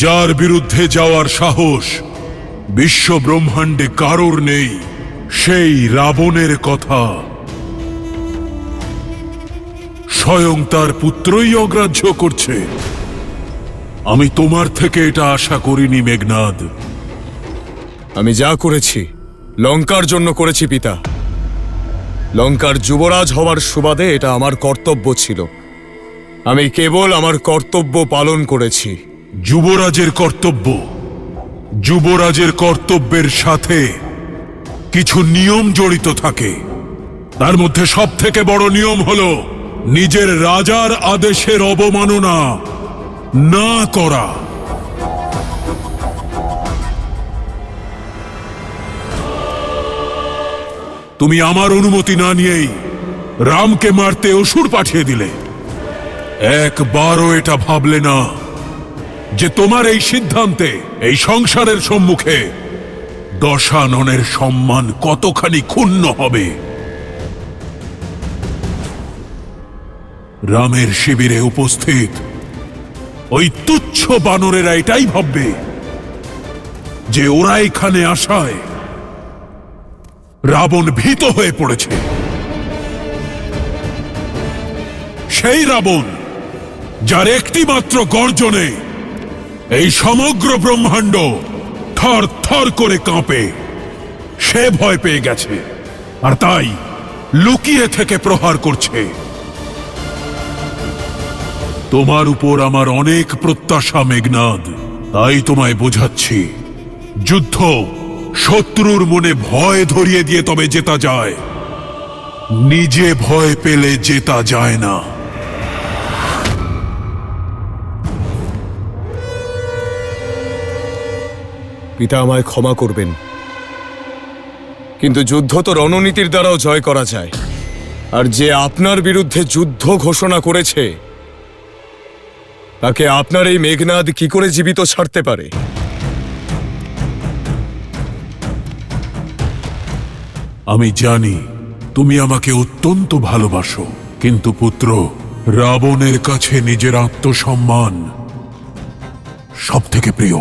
যার বিরুদ্ধে যাওয়ার সাহস বিশ্ব ব্রহ্মাণ্ডে কারোর নেই, সেই রাবণের কথা স্বয়ং তার পুত্রই অগ্রাহ্য করছে। আমি তোমার থেকে এটা আশা করিনি মেঘনাদ। আমি যা করেছি লঙ্কার জন্য করেছি পিতা। লঙ্কার যুবরাজ হওয়ার সুবাদে এটা আমার কর্তব্য ছিল। আমি কেবল আমার কর্তব্য পালন করেছি। যুবরাজের কর্তব্যের সাথে কিছু নিয়ম জড়িত থাকে। তার মধ্যে সব থেকে বড় নিয়ম হলো নিজের রাজার আদেশের অবমাননা না করা। তুমি আমার অনুমতি না নিয়েই রামকে মারতে অসুর পাঠিয়ে দিলে। একবারও এটা ভাবলে না যে তোমার এই সিদ্ধান্তে এই সংসারের সম্মুখে দশাননের সম্মান কতখানি ক্ষুণ্ণ হবে। রামের শিবিরে উপস্থিত ওই তুচ্ছ বানরেরা এটাই ভাববে যে ওরা এখানে আসায় রাবণ ভীত হয়ে পড়েছে। সেই রাবণ যার একটি মাত্র গর্জনে এই সমগ্র ব্রহ্মাণ্ড থর থর করে কাঁপে, সে ভয় পেয়ে গেছে আর তাই লুকিয়ে থেকে প্রহার করছে। তোমার উপর আমার অনেক প্রত্যাশা মেঘনাদ, তাই তোমায় বোঝাচ্ছি, যুদ্ধ শত্রুর মনে ভয় ধরিয়ে দিয়ে তবে জেতা যায়, নিজে ভয় পেলে জেতা যায় না। পিতা আমায় ক্ষমা করবেন, কিন্তু যুদ্ধ তো রণনীতির দ্বারাও জয় করা যায়। আর যে আপনার বিরুদ্ধে যুদ্ধ ঘোষণা করেছে তাকে আপনার এই মেঘনাদ কি করে জীবিত ছাড়তে পারে? আমি জানি তুমি আমাকে অত্যন্ত ভালোবাসো, কিন্তু পুত্র, রাবণের কাছে নিজের আত্মসম্মান সব থেকে প্রিয়।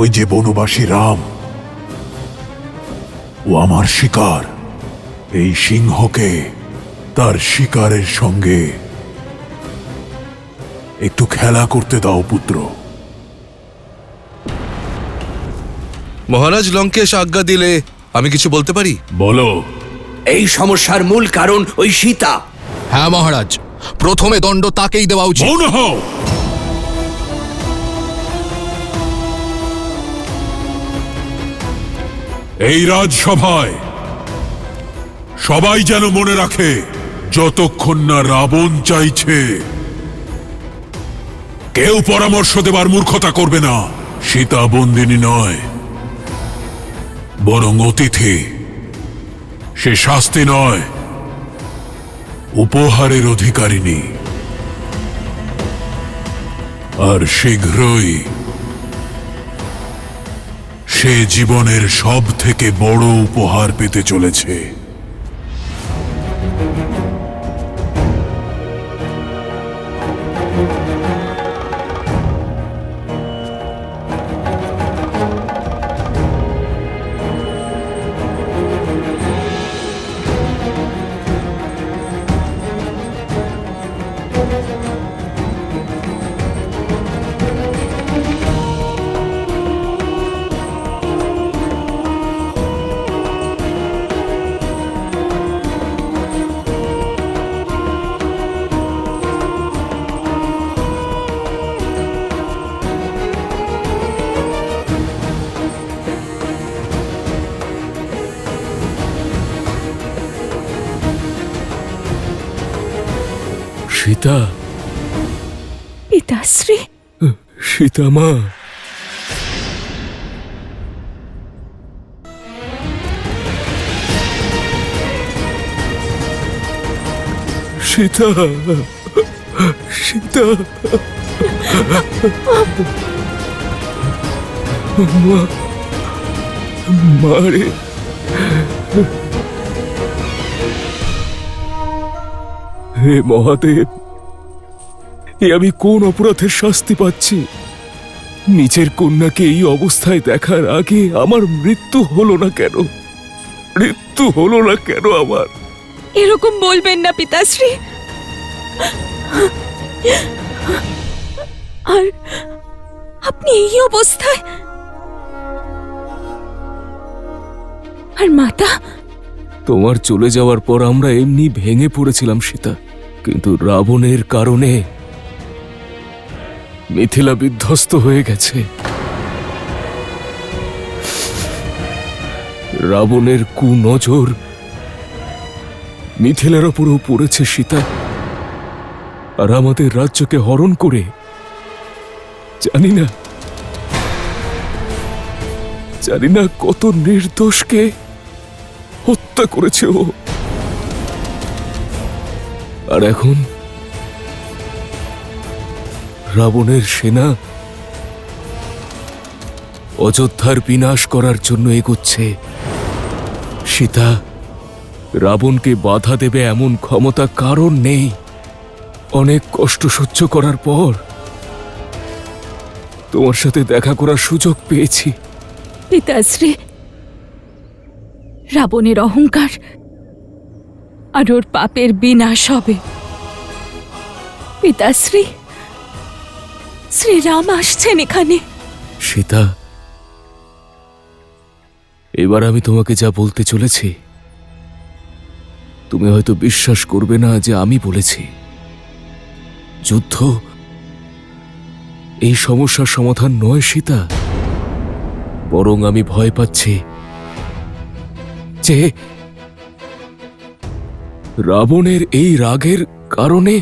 ওই যে বনবাসী রাম, ও আমার শিকার। এই সিংহকে তার শিকারের সঙ্গে একটু খেলা করতে দাও পুত্র। মহারাজ লঙ্কেশ আজ্ঞা দিলে আমি কিছু বলতে পারি? বলো। এই সমস্যার মূল কারণ ওই সীতা। হ্যাঁ মহারাজ, প্রথমে দণ্ড তাকেই দেওয়া উচিত। মৌন হও। এই রাজসভায় সবাই যেন মনে রাখে, যতক্ষণ না রাবণ চাইছে কেউ পরামর্শ দেবার মূর্খতা করবে না। সীতা বন্দিনী নয়, বরং অতিথি। সে শাস্তি নয়, উপহারের অধিকারিণী। আর শীঘ্রই সে জীবনের সব থেকে বড় উপহার পেতে চলেছে। সীতা, পিতাশ্রী, সীতা মা। সীতা, সীতা, মারে। হে মহাদেব, এ আমি কোন অপরাধের শাস্তি পাচ্ছি? নিজের কন্যাকে এই অবস্থায় দেখার আগে আমার মৃত্যু হলো না কেন? মৃত্যু হলো না কেন আমার? এরকম বলবেন না পিতাশ্রী। আর আপনি এই অবস্থায়, আর মাতা? তোমার চলে যাওয়ার পর আমরা এমনি ভেঙে পড়েছিলাম সীতা, কিন্তু রাবণের কারণে মিথিলা বিধ্বস্ত হয়ে গেছে। রাবণের কুনজর মিথিলার ওপরও পড়েছে সীতা, আর আমাদের রাজ্যকে হরণ করে জানি না কত নির্দোষকে হত্যা করেছে ও। আর এখন রাবণের সেনা অযোধ্যার বিনাশ করার জন্য এগোচ্ছে। সীতা, রাবণকে বাধা দেবে এমন ক্ষমতা কারণ নেই। অনেক কষ্ট সহ্য করার পর তোমার সাথে দেখা করার সুযোগ পেয়েছি। পিতাশ্রী, রাবণের অহংকার আর ওর পাপের বিনাশ হবে। পিতাশ্রী, শ্রীরাম আসছেন এখানে। সীতা, এবার আমি তোমাকে যা বলতে চলেছি তুমি হয়তো বিশ্বাস করবে না যে আমি বলেছি। যুদ্ধ এই সমস্যার সমাধান নয় সীতা, বরং আমি ভয় পাচ্ছি যে রাবণের এই রাগের কারণে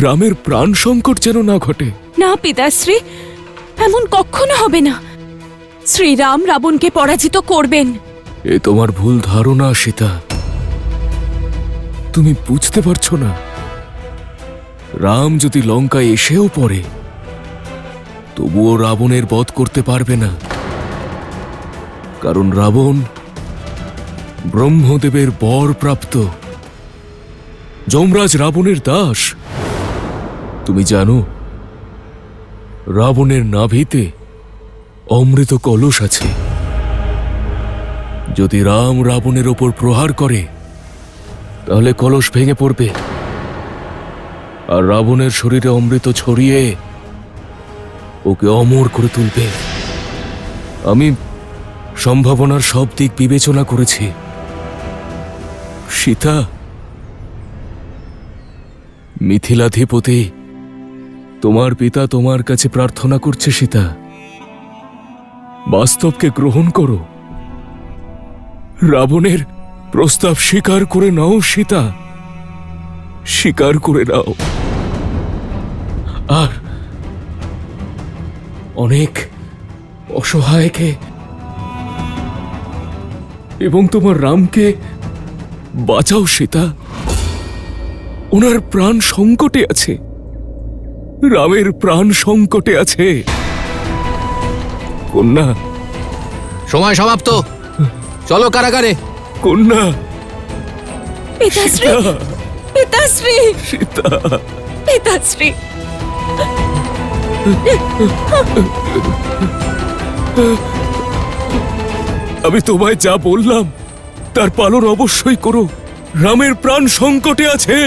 রামের প্রাণ সংকট যেন না ঘটে। না পিতাশ্রী, এমন কখনো হবে না। শ্রীরাম রাবণকে পরাজিত করবেন। এ তোমার ভুল ধারণা সীতা, তুমি বুঝতে পারছো না। রাম যদি লঙ্কায় এসেও পড়ে তবুও রাবণের বধ করতে পারবে না, কারণ রাবণ ব্রহ্মদেবের বর প্রাপ্ত। যমরাজ রাবণের দাস। তুমি জানো রাবণের নাভিতে অমৃত কলস আছে। যদি রাম রাবণের ওপর প্রহার করে তাহলে কলস ভেঙে পড়বে, আর রাবণের শরীরে অমৃত ছড়িয়ে ওকে অমর করে তুলবে। আমি সম্ভাবনার সব দিক বিবেচনা করেছি সীতা। মিথিলাধিপতি তোমার পিতা তোমার কাছে প্রার্থনা করছে সীতা, বাস্তবকে গ্রহণ করো। রাবণের প্রস্তাব স্বীকার করে নাও সীতা, স্বীকার করে নাও। আর অনেক অসহায়কে এবং তোমার রামকে বাঁচাও সীতা। ওনার প্রাণ সংকটে আছে, রামের প্রাণ সংকটে আছে। কন্যা, সময় সমাপ্ত, চলো কারাগারে। কন্যা, পিতাশ্রী, সীতা, পিতাশ্রী, সীতা। পিতাশ্রী। আমি তোমায় যা বললাম তার পালন অবশ্যই করো। রামের প্রাণ সংকটে আছে।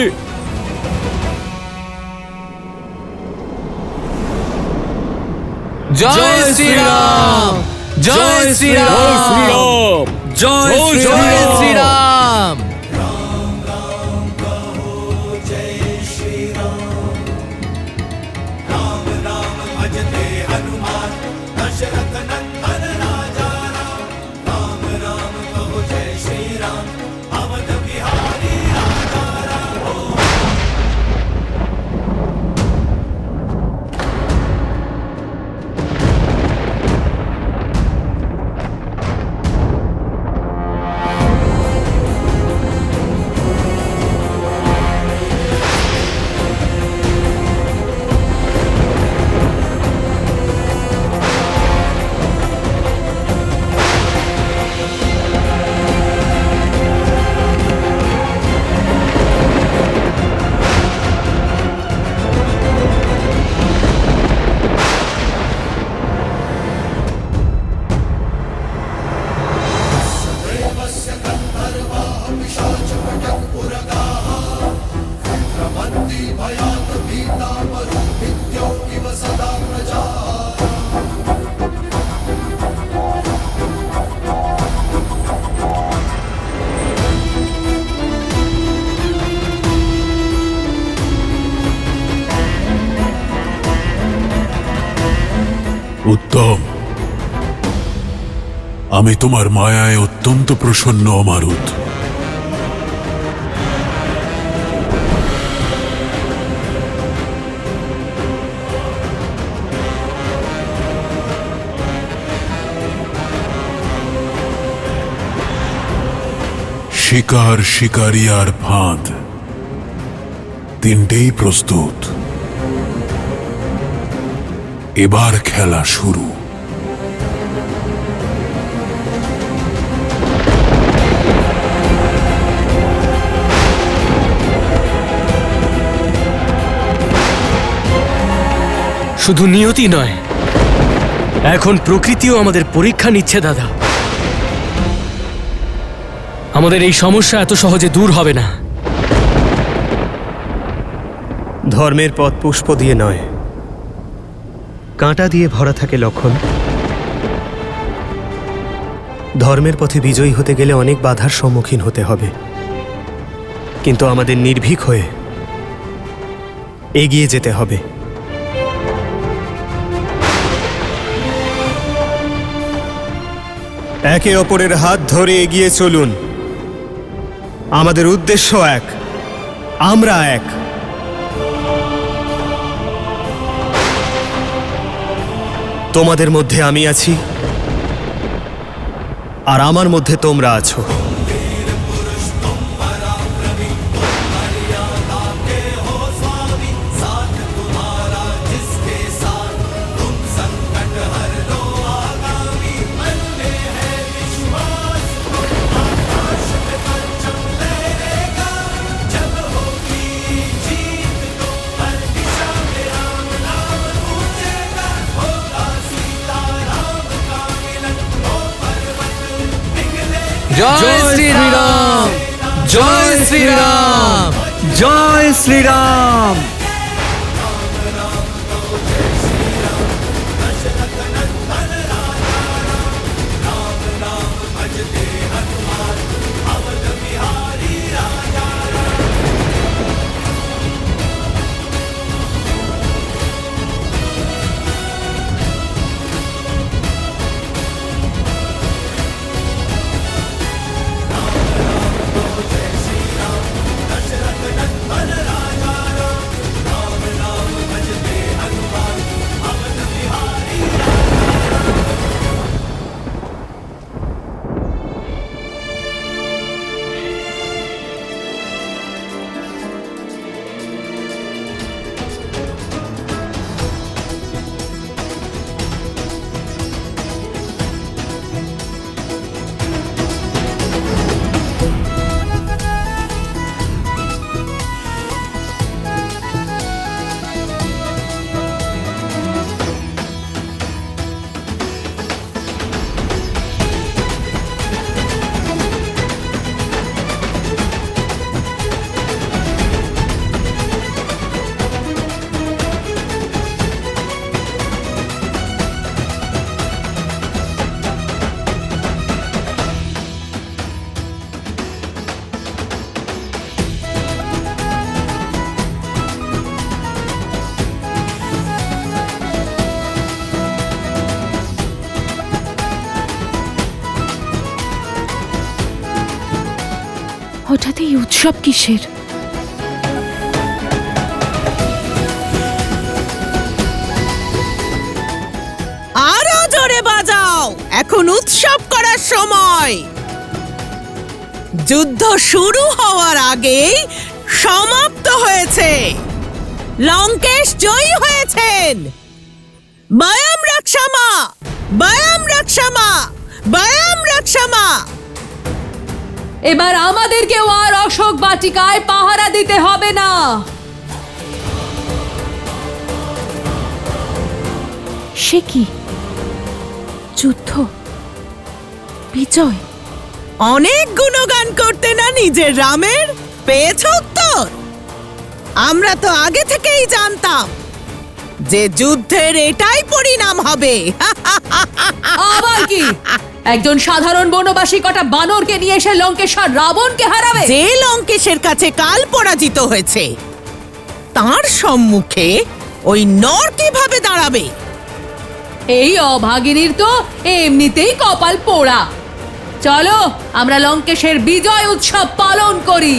জয় শ্রীরাম, জয় শ্রীরাম, জয় জয় শ্রীরাম। উত্তম, আমি তোমার মায়ায় অত্যন্ত প্রসন্ন অমারুত। শিকার, শিকারী আর ফাঁদ তিনটেই প্রস্তুত। এবার খেলা শুরু। শুধু নিয়তি নয়, এখন প্রকৃতিও আমাদের পরীক্ষা নিচ্ছে দাদা। আমাদের এই সমস্যা এত সহজে দূর হবে না। ধর্মের পথ পুষ্প দিয়ে নয়, কাঁটা দিয়ে ভরা থাকে লক্ষণ। ধর্মের পথে বিজয়ী হতে গেলে অনেক বাধার সম্মুখীন হতে হবে, কিন্তু আমাদের নির্ভীক হয়ে এগিয়ে যেতে হবে। একে অপরের হাত ধরে এগিয়ে চলুন। আমাদের উদ্দেশ্য এক, আমরা এক। তোমাদের মধ্যে আমি আছি, আর আমার মধ্যে তোমরা আছো। জয় শ্রীরাম, জয় শ্রীরাম, জয় শ্রীরাম। হঠাৎ এই উৎসব কিসের? আরো জোরে বাজাও, এখন উৎসব করার সময়। যুদ্ধ শুরু হওয়ার আগেই সমাপ্ত হয়েছে। লঙ্কেশ জয়ী হয়েছেন। বয়াম রক্ষামা, বয়াম রক্ষামা, বয়াম রক্ষামা। এবার আমাদেরকেও আর অশোক বাটিকায় পাহারা দিতে হবে না। সে কি? যুদ্ধ, বিজয়। অনেক গুণগান করতে না নিজের রামের, পেয়েছ উত্তর? আমরা তো আগে থেকেই জানতাম যে যুদ্ধের এটাই পরিণাম হবে। আবার কি? একজন সাধারণ বনবাসী কটা বানরকে নিয়ে এসে লঙ্কেশ্বর রাবণকে হারাবে? যে লঙ্কেশের কাছে কাল পরাজিত হয়েছে, তার সম্মুখে ওই নর কিভাবে দাঁড়াবে? এই অভাগিনীর তো এমনিতেই কপাল পোড়া। চলো আমরা লঙ্কেশের বিজয় উৎসব পালন করি।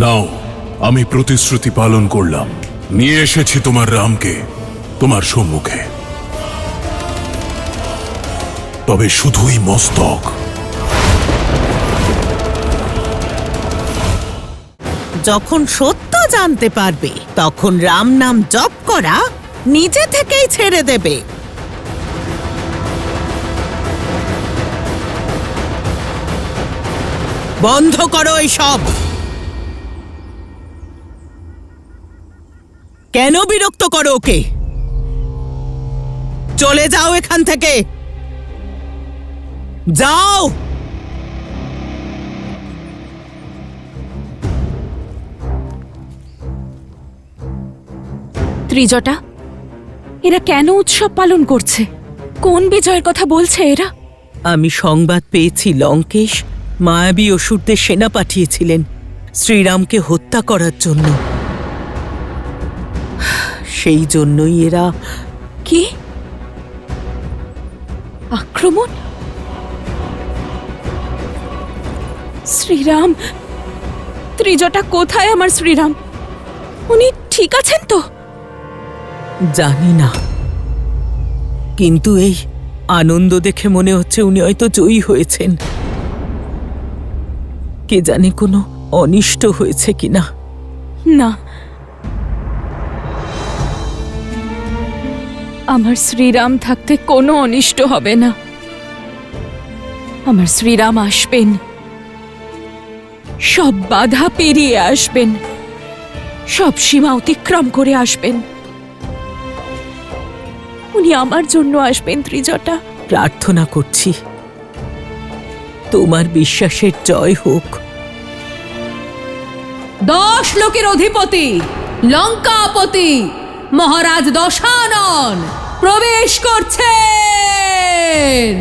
নাও, আমি প্রতিশ্রুতি পালন করলাম, নিয়ে এসেছি তোমার রামকে তোমার সম্মুখে। তবে শুধুই মস্তক। যখন সত্য জানতে পারবে তখন রাম নাম জপ করা নিজে থেকেই ছেড়ে দেবে। বন্ধ করো এসব। কেন বিরক্ত করো ওকে? চলে যাও এখান থেকে, যাও। ত্রিজটা, এরা কেন উৎসব পালন করছে? কোন বিজয়ের কথা বলছে এরা? আমি সংবাদ পেয়েছি লঙ্কেশ মায়াবী অসুরদের সেনা পাঠিয়েছিলেন শ্রীরামকে হত্যা করার জন্য। সেই জন্যই এরা। কি আক্রমণ? শ্রীরাম, ত্রিজটা কোথায় আমার শ্রীরাম? উনি ঠিক আছেন তো? জানি না, কিন্তু এই আনন্দ দেখে মনে হচ্ছে উনি হয়তো জয়ী হয়েছেন। কে জানে কোনো অনিষ্ট হয়েছে কিনা। না, আমার শ্রীরাম থাকতে কোনো অনিষ্ট হবে না। আমার শ্রীরাম আসবেন, সব বাধা পেরিয়ে আসবেন, সব সীমা অতিক্রম করে আসবেন। উনি আমার জন্য আসবেন ত্রিজটা। প্রার্থনা করছি তোমার বিশ্বাসের জয় হোক। 10 লোকের অধিপতি লঙ্কাপতি মহারাজ দশানন প্রবেশ করছেন।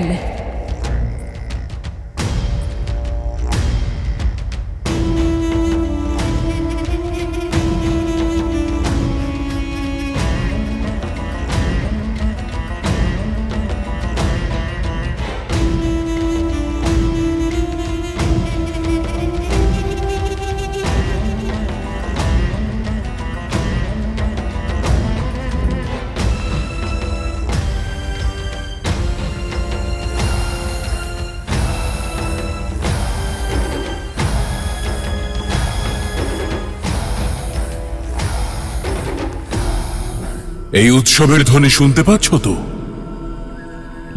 এই উৎসবের ধ্বনি শুনতে পাচ্ছ তো?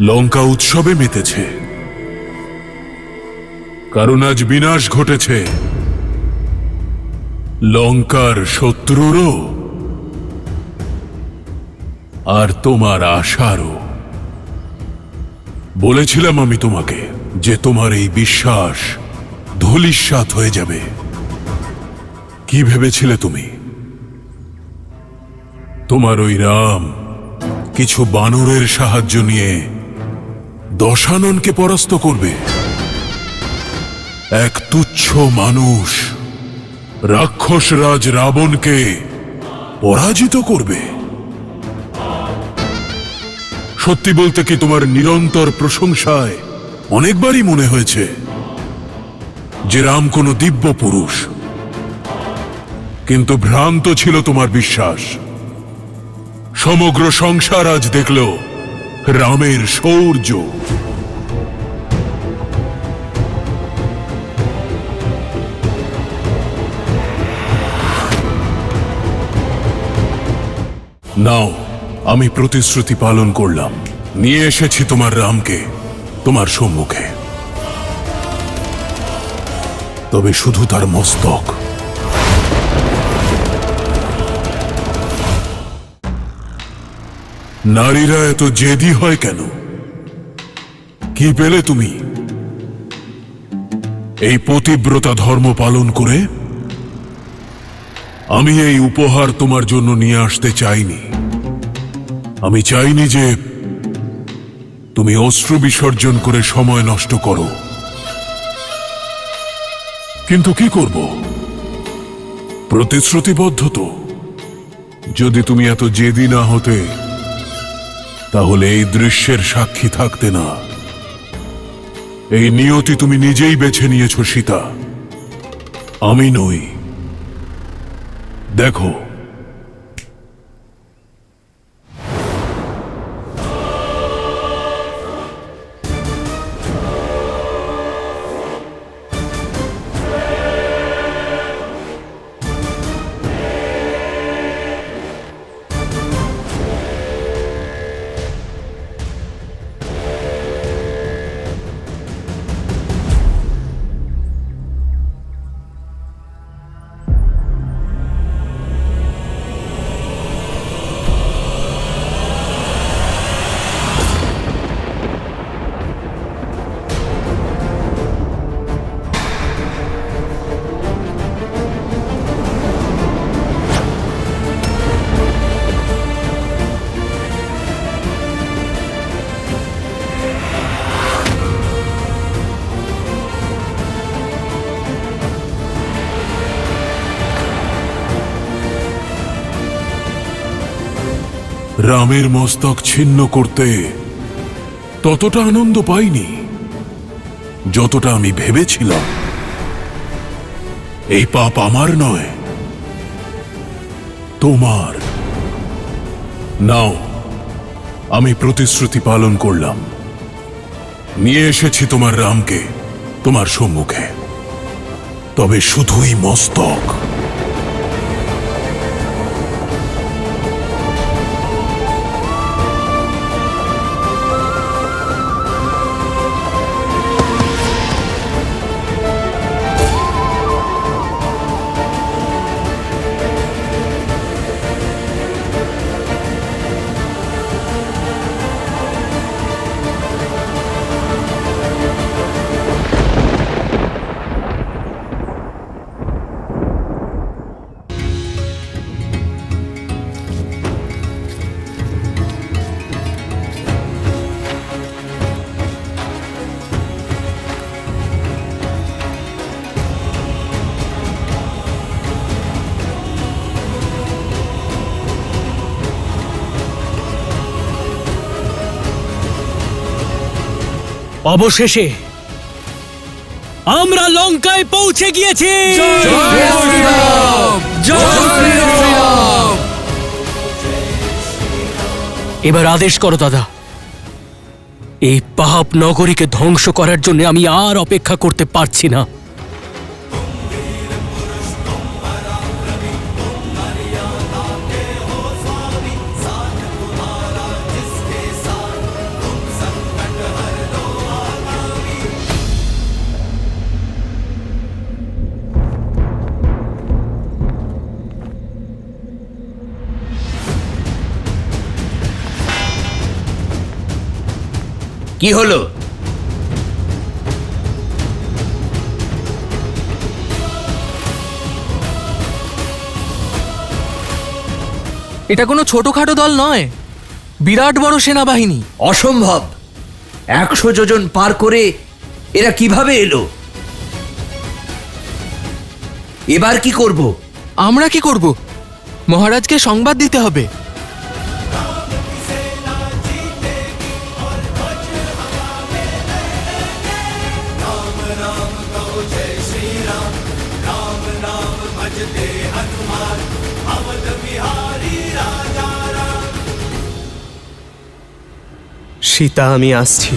লঙ্কা উৎসবে মেতেছে, কারণ আজ বিনাশ ঘটেছে লঙ্কার শত্রুরও আর তোমার আশারও। বলেছিলাম আমি তোমাকে যে তোমার এই বিশ্বাস ধূলিসাৎ হয়ে যাবে। কি ভেবেছিলে তুমি? তোমার ওই রাম কিছু বানরের সাহায্য নিয়ে দশাননকে পরাস্ত করবে? এক তুচ্ছ মানুষ রাক্ষসরাজ রাবণকে পরাজিত করবে? সত্যি বলতে কি তোমার নিরন্তর প্রশংসায় অনেকবারই মনে হয়েছে যে রাম কোনো দিব্য পুরুষ, কিন্তু ভ্রান্ত ছিল তোমার বিশ্বাস। সমগ্র সংসার আজ দেখল রামের শৌর্য। নাও, আমি প্রতিশ্রুতি পালন করলাম, নিয়ে এসেছি তোমার রামকে তোমার সম্মুখে। তবে শুধু তার মস্তক। নারীরা এত জেদি হয় কেন? কি পেলে তুমি এই পতিব্রতা ধর্ম পালন করে? আমি এই উপহার তোমার জন্য নিয়ে আসতে চাইনি। আমি চাইনি যে তুমি অশ্রু বিসর্জন করে সময় নষ্ট করো। কিন্তু কি করব? প্রতিশ্রুতিবদ্ধ তো। যদি তুমি এত জেদি না হতে তাহলে এই দৃশ্যের সাক্ষী থাকতে না। এই নিয়তি তুমি নিজেই বেছে নিয়েছো সীতা, আমি নই। দেখো, রামের মস্তক ছিন্ন করতে ততটা আনন্দ পাইনি যতটা আমি ভেবেছিলাম। এই পাপ আমার নয়, তোমার। নাও, আমি প্রতিশ্রুতি পালন করলাম, নিয়ে এসেছি তোমার রামকে তোমার সম্মুখে, তবে শুধুই মস্তক। অবশেষে আমরা লঙ্কায় পৌঁছে গিয়েছি। এবার আদেশ করো দাদা, এই পাহাপ নগরীকে ধ্বংস করার জন্য আমি আর অপেক্ষা করতে পারছি না। কি হলো? এটা কোনো ছোটখাটো দল নয়, বিরাট বড় সেনাবাহিনী। অসম্ভব! 100 যোজন পার করে এরা কিভাবে এলো? এবার কি করব? আমরা কি করব? মহারাজকে সংবাদ দিতে হবে। সীতা, আমি আসছি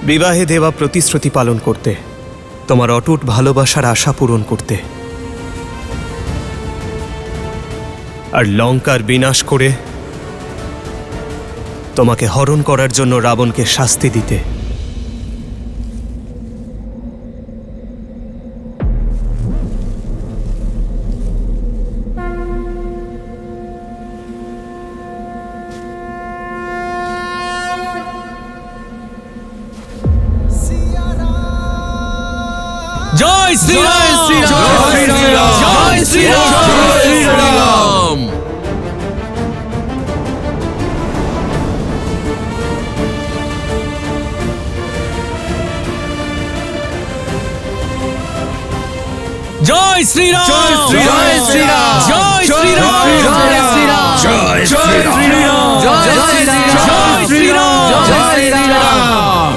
বিবাহে দেওয়া প্রতিশ্রুতি পালন করতে, তোমার অটুট ভালোবাসার আশা পূরণ করতে, আর লঙ্কার বিনাশ করে তোমাকে হরণ করার জন্য রাবণকে শাস্তি দিতে। জয় শ্রীরাম! জয় শ্রীরাম! জয় শ্রীরাম! জয় শ্রীরাম! জয় শ্রীরাম! জয় শ্রীরাম! জয় শ্রীরাম জয় শ্রীরাম জয় শ্রীরাম জয় শ্রীরাম জয় শ্রীরাম।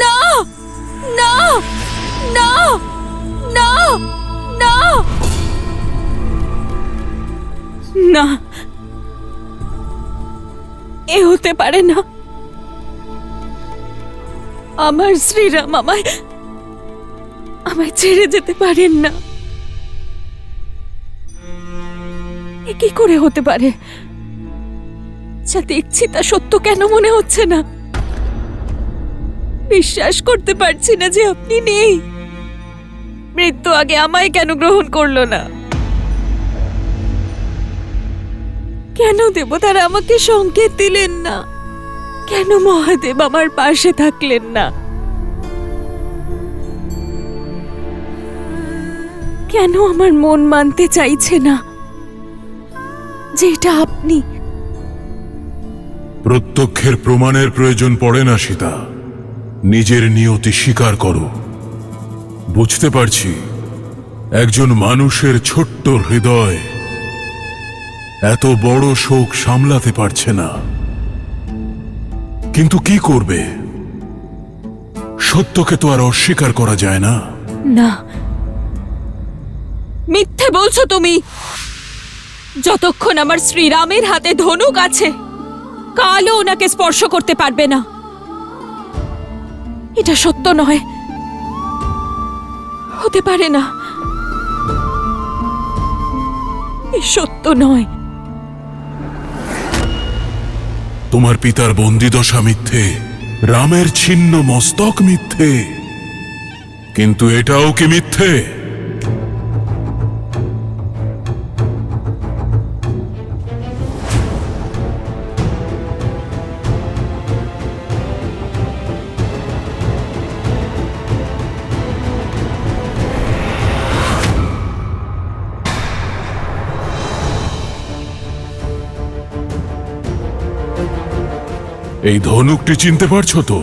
না না না না না না, এ হতে পারে না। আমার শ্রীরাম আমায় ছেড়ে যেতে পারেন না। এ কি করে হতে পারে? যা দেখছি তা সত্য কেন মনে হচ্ছে না। বিশ্বাস করতে পারছি না যে আপনি নেই। মৃত্যু আগে আমায় কেন গ্রহণ করলো না? কেন দেবতারা আমাকে সংকেত দিলেন না? কেন মহাদেব আমার পাশে থাকলেন না? কেন আমার মন মানতে চাইছে না যে এটা আপনি? প্রত্যক্ষের প্রমাণের প্রয়োজন পড়ে না সীতা, নিজের নিয়তি স্বীকার করো। বুঝতে পারছি একজন মানুষের ছোট্ট হৃদয় এত বড় শোক সামলাতে পারছে না, কিন্তু কি করবে? সত্যকে তো আর অস্বীকার করা যায় না। না, মিথ্যে বলছো তুমি। যতক্ষণ আমার শ্রীরামের হাতে ধনুক আছে, কালও ওনাকে স্পর্শ করতে পারবে না। এটা সত্য নয়, হতে পারে না, এ সত্য নয়। তোমার পিতার বন্দিদশা মিথ্যে, রামের ছিন্ন মস্তক মিথ্যে, কিন্তু এটাও কি মিথ্যে? এই ধনুকটি চিনতে পারছো তো?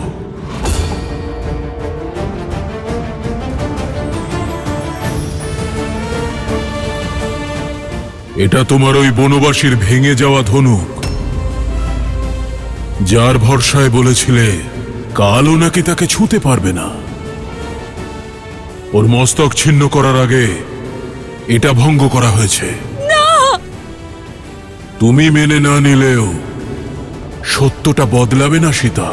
এটা তোমার ওই বনবাসীর ভেঙে যাওয়া ধনুক, যার ভরসায় বলেছিলে কালও নাকি তাকে ছুঁতে পারবে না। ওর মস্তক ছিন্ন করার আগে এটা ভঙ্গ করা হয়েছে। তুমি মেনে না নিলেও সত্যটা বদলাবে না সীতা।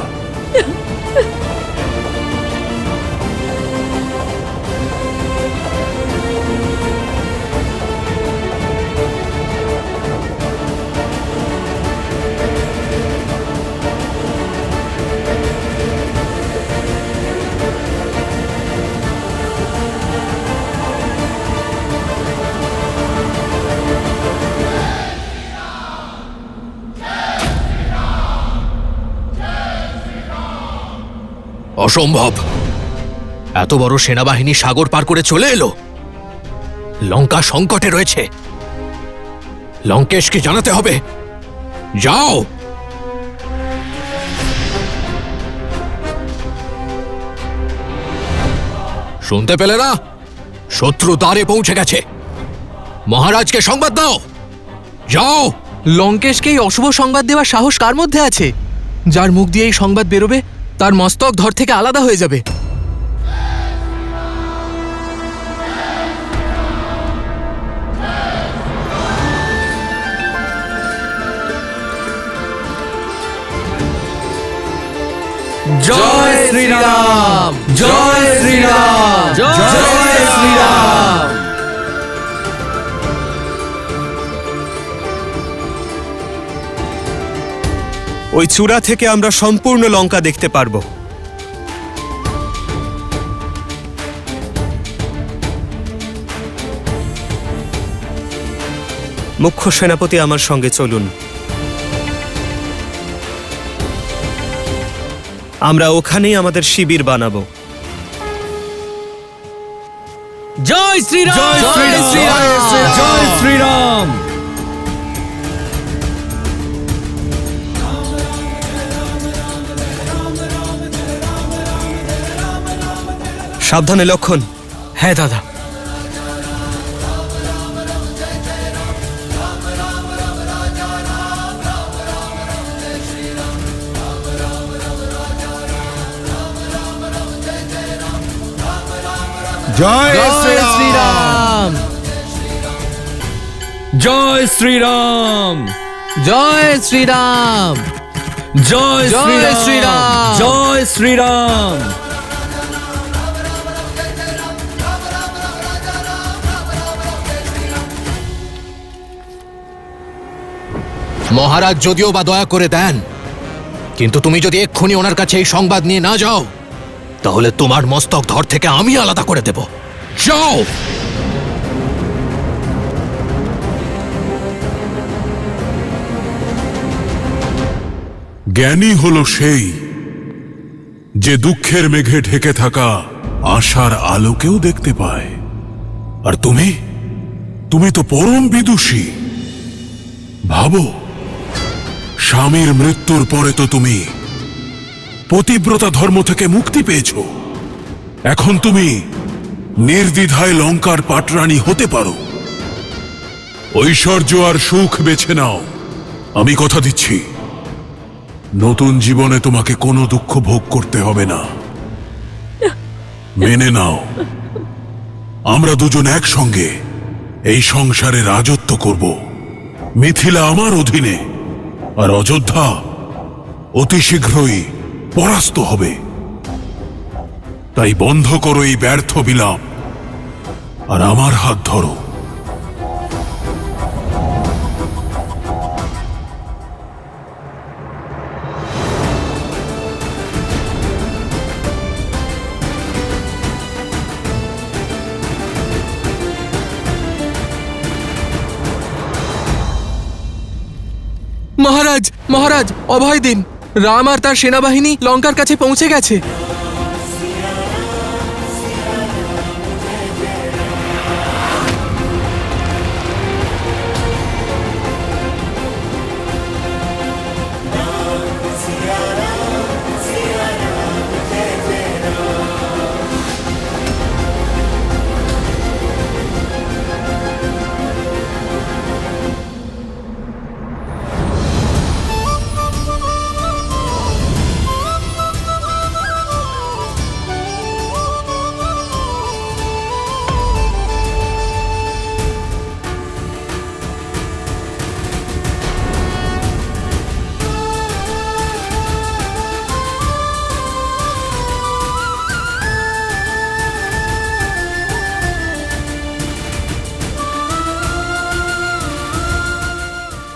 অসম্ভব! এত বড় সেনাবাহিনী সাগর পার করে চলে এলো। লঙ্কা সংকটে রয়েছে, লঙ্কেশকে জানাতে হবে। যাও। শুনতে পেলে না? শত্রু দ্বারে পৌঁছে গেছে। মহারাজকে সংবাদ দাও। যাও। লঙ্কেশকে এই অশুভ সংবাদ দেওয়ার সাহস কার মধ্যে আছে? যার মুখ দিয়ে এই সংবাদ বেরোবে তার মস্তক ধর থেকে আলাদা হয়ে যাবে। জয় শ্রীরাম জয় শ্রীরাম জয় শ্রীরাম। ওই চূড়া থেকে আমরা সম্পূর্ণ লঙ্কা দেখতে পারবো। মুখ্য সেনাপতি আমার সঙ্গে চলুন। আমরা ওখানেই আমাদের শিবির বানাবো। জয় শ্রীরাম জয় শ্রীরাম জয় শ্রীরাম। সাবধানে লক্ষণ। হ্যাঁ দাদা। জয় শ্রীরাম জয় শ্রীরাম জয় শ্রীরাম জয় জয় শ্রীরাম জয় শ্রীরাম। মহারাজ যদিও বা দয়া করে দেন, কিন্তু তুমি যদি এক্ষুনি ওনার কাছে এই সংবাদ নিয়ে না যাও, তাহলে তোমার মস্তক ধর থেকে আমি আলাদা করে দেব। যাও। জ্ঞানী হলো সেই যে দুঃখের মেঘে ঢেকে থাকা আশার আলোকেও দেখতে পায়। আর তুমি তো পরম বিদুষী। ভাবো, স্বামীর মৃত্যুর পরে তো তুমি পতিব্রতা ধর্ম থেকে মুক্তি পেয়েছ। এখন তুমি নির্দ্বিধায় লঙ্কার পাটরানী হতে পারো। ঐশ্বর্য আর সুখ বেছে নাও। আমি কথা দিচ্ছি, নতুন জীবনে তোমাকে কোনো দুঃখ ভোগ করতে হবে না। মেনে নাও, আমরা দুজন একসঙ্গে এই সংসারে রাজত্ব করব। মিথিলা আমার অধীনে, আর অযোধ্যা অতি শীঘ্রই পরাস্ত হবে। তাই বন্ধ করো এই ব্যর্থ বিলাপ, আর আমার হাত ধরো। মহারাজ মহারাজ অভয় দিন, রাম আর তার সেনাবাহিনী লঙ্কার কাছে পৌঁছে গেছে।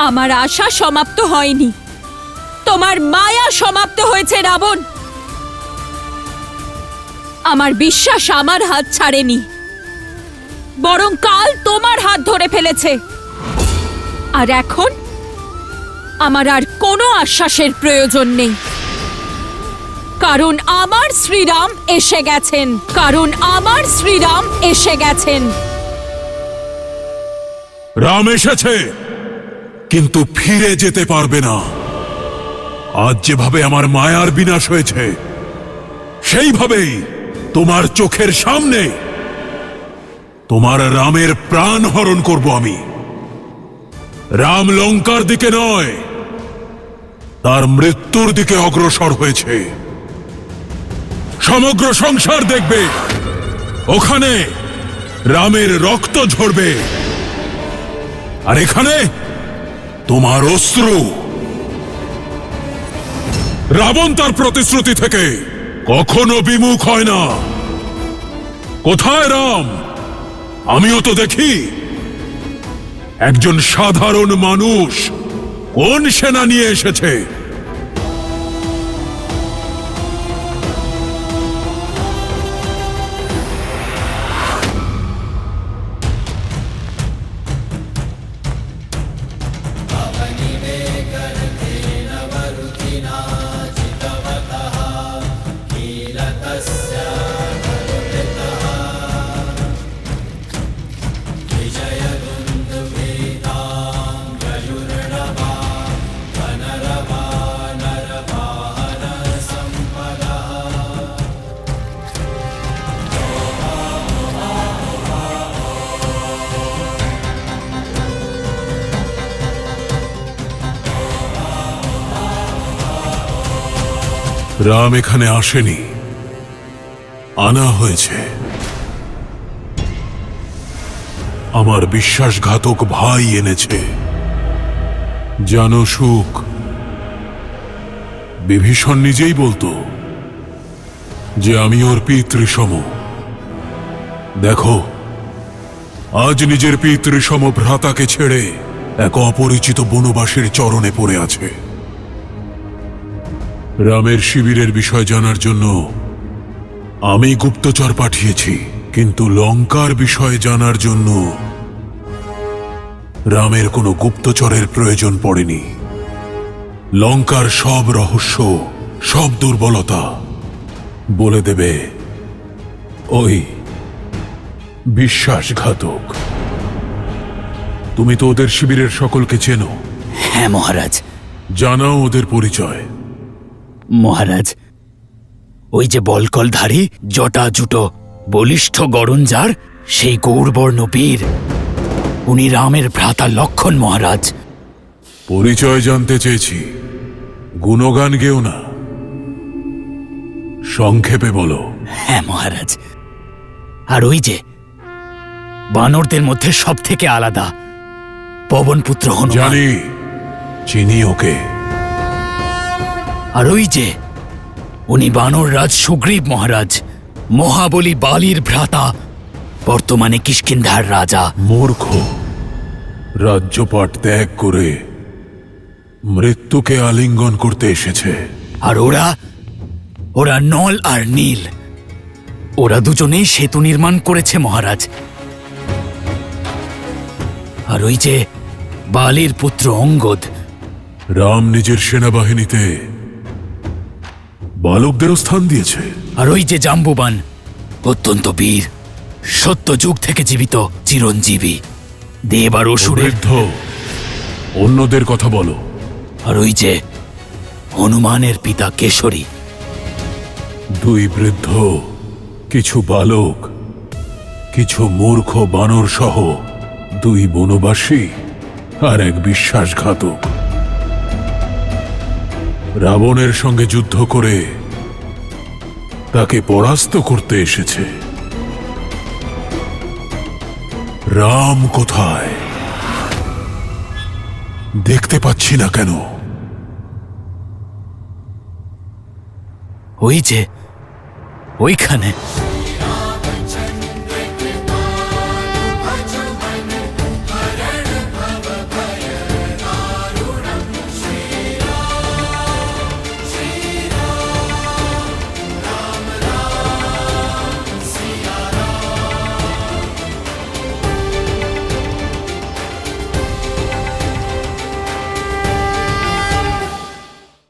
আমার আশা সমাপ্ত হয়নি, তোমার মায়া সমাপ্ত হয়েছে রাবণ। আমার বিশ্বাস আমার হাত ছাড়েনি, বরং কাল তোমার হাত ধরে ফেলেছে। আর এখন আমার আর কোনো আশ্বাসের প্রয়োজন নেই, কারণ আমার শ্রীরাম এসে গেছেন। কারণ আমার শ্রীরাম এসে গেছেন। রাম এসেছে, কিন্তু ফিরে যেতে পারবে না। আজ যেভাবে আমার মায়ার বিনাশ হয়েছে, সেইভাবেই তোমার চোখের সামনে তোমার রামের প্রাণ হরণ করব আমি। রাম লঙ্কার দিকে নয়, তার মৃত্যুর দিকে অগ্রসর হয়েছে। সমগ্র সংসার দেখবে, ওখানে রামের রক্ত ঝরবে, আর এখানে তোমার অশ্রু। রাবণ তার প্রতিশ্রুতি থেকে কখনো বিমুখ হয় না। কোথায় রাম? আমিও তো দেখি। একজন সাধারণ মানুষ কোন সেনা নিয়ে এসেছে? রাম এখানে আসেনি, আনা হয়েছে। আমার বিশ্বাসঘাতক ভাই এনেছে। জানো সুখ, বিভীষণ নিজেই বলতো যে আমি ওর পিতৃসম। দেখো, আজ নিজের পিতৃসম ভ্রাতাকে ছেড়ে এক অপরিচিত বনবাসীর চরণে পড়ে আছে। রামের শিবিরের বিষয় জানার জন্য আমি গুপ্তচর পাঠিয়েছি, কিন্তু লঙ্কার বিষয় জানার জন্য রামের কোনো গুপ্তচরের প্রয়োজন পড়েনি। লঙ্কার সব রহস্য, সব দুর্বলতা বলে দেবে ওই বিশ্বাসঘাতক। তুমি তো ওদের শিবিরের সকলকে চেনো। হ্যাঁ মহারাজ। জানাও ওদের পরিচয়। মহারাজ, ওই যে বলকলধারী, জটা জুটো, বলিষ্ঠ গরঞ্জার, সেই গৌরবর্ণ বীর, উনি রামের ভ্রাতা লক্ষণ মহারাজ। পরিচয় জানতে চেয়েছি, গুণগান গেও না, সংক্ষেপে বলো। হ্যাঁ মহারাজ। আর ওই যে বানরদের মধ্যে সব থেকে আলাদা পবনপুত্র হনুমান। জানি, চিনি ওকে। আর ওই যে উনি বানর রাজ সুগ্রীব মহারাজ, মহাবলী বালির ভ্রাতা, বর্তমানে কিষ্কিন্ধার রাজা। মূর্খ, রাজ্যপাট ত্যাগ করে মৃত্যুকে আলিঙ্গন করতে এসেছে। আর ওরা নল আর নীল, ওরা দুজনেই সেতু নির্মাণ করেছে মহারাজ। আর ওই যে বালির পুত্র অঙ্গদ, রাম নিজের সেনাবাহিনীতে বালকদেরও স্থান দিয়েছে। আর ওই যে জাম্বুবান, অত্যন্ত বীর, সত্য যুগ থেকে জীবিত চিরঞ্জীবী, দেব আর অসুরের। বৃদ্ধ, অন্যদের কথা বলো। আর ওই যে হনুমানের পিতা কেশরী। দুই বৃদ্ধ, কিছু বালক, কিছু মূর্খ বানর সহ দুই বনবাসী আর এক বিশ্বাসঘাতক। রাবণের সঙ্গে যুদ্ধ করে তাকে পরাস্ত করতে এসেছে। রাম কোথায়? দেখতে পাচ্ছি না কেন? ওই যে ওইখানে।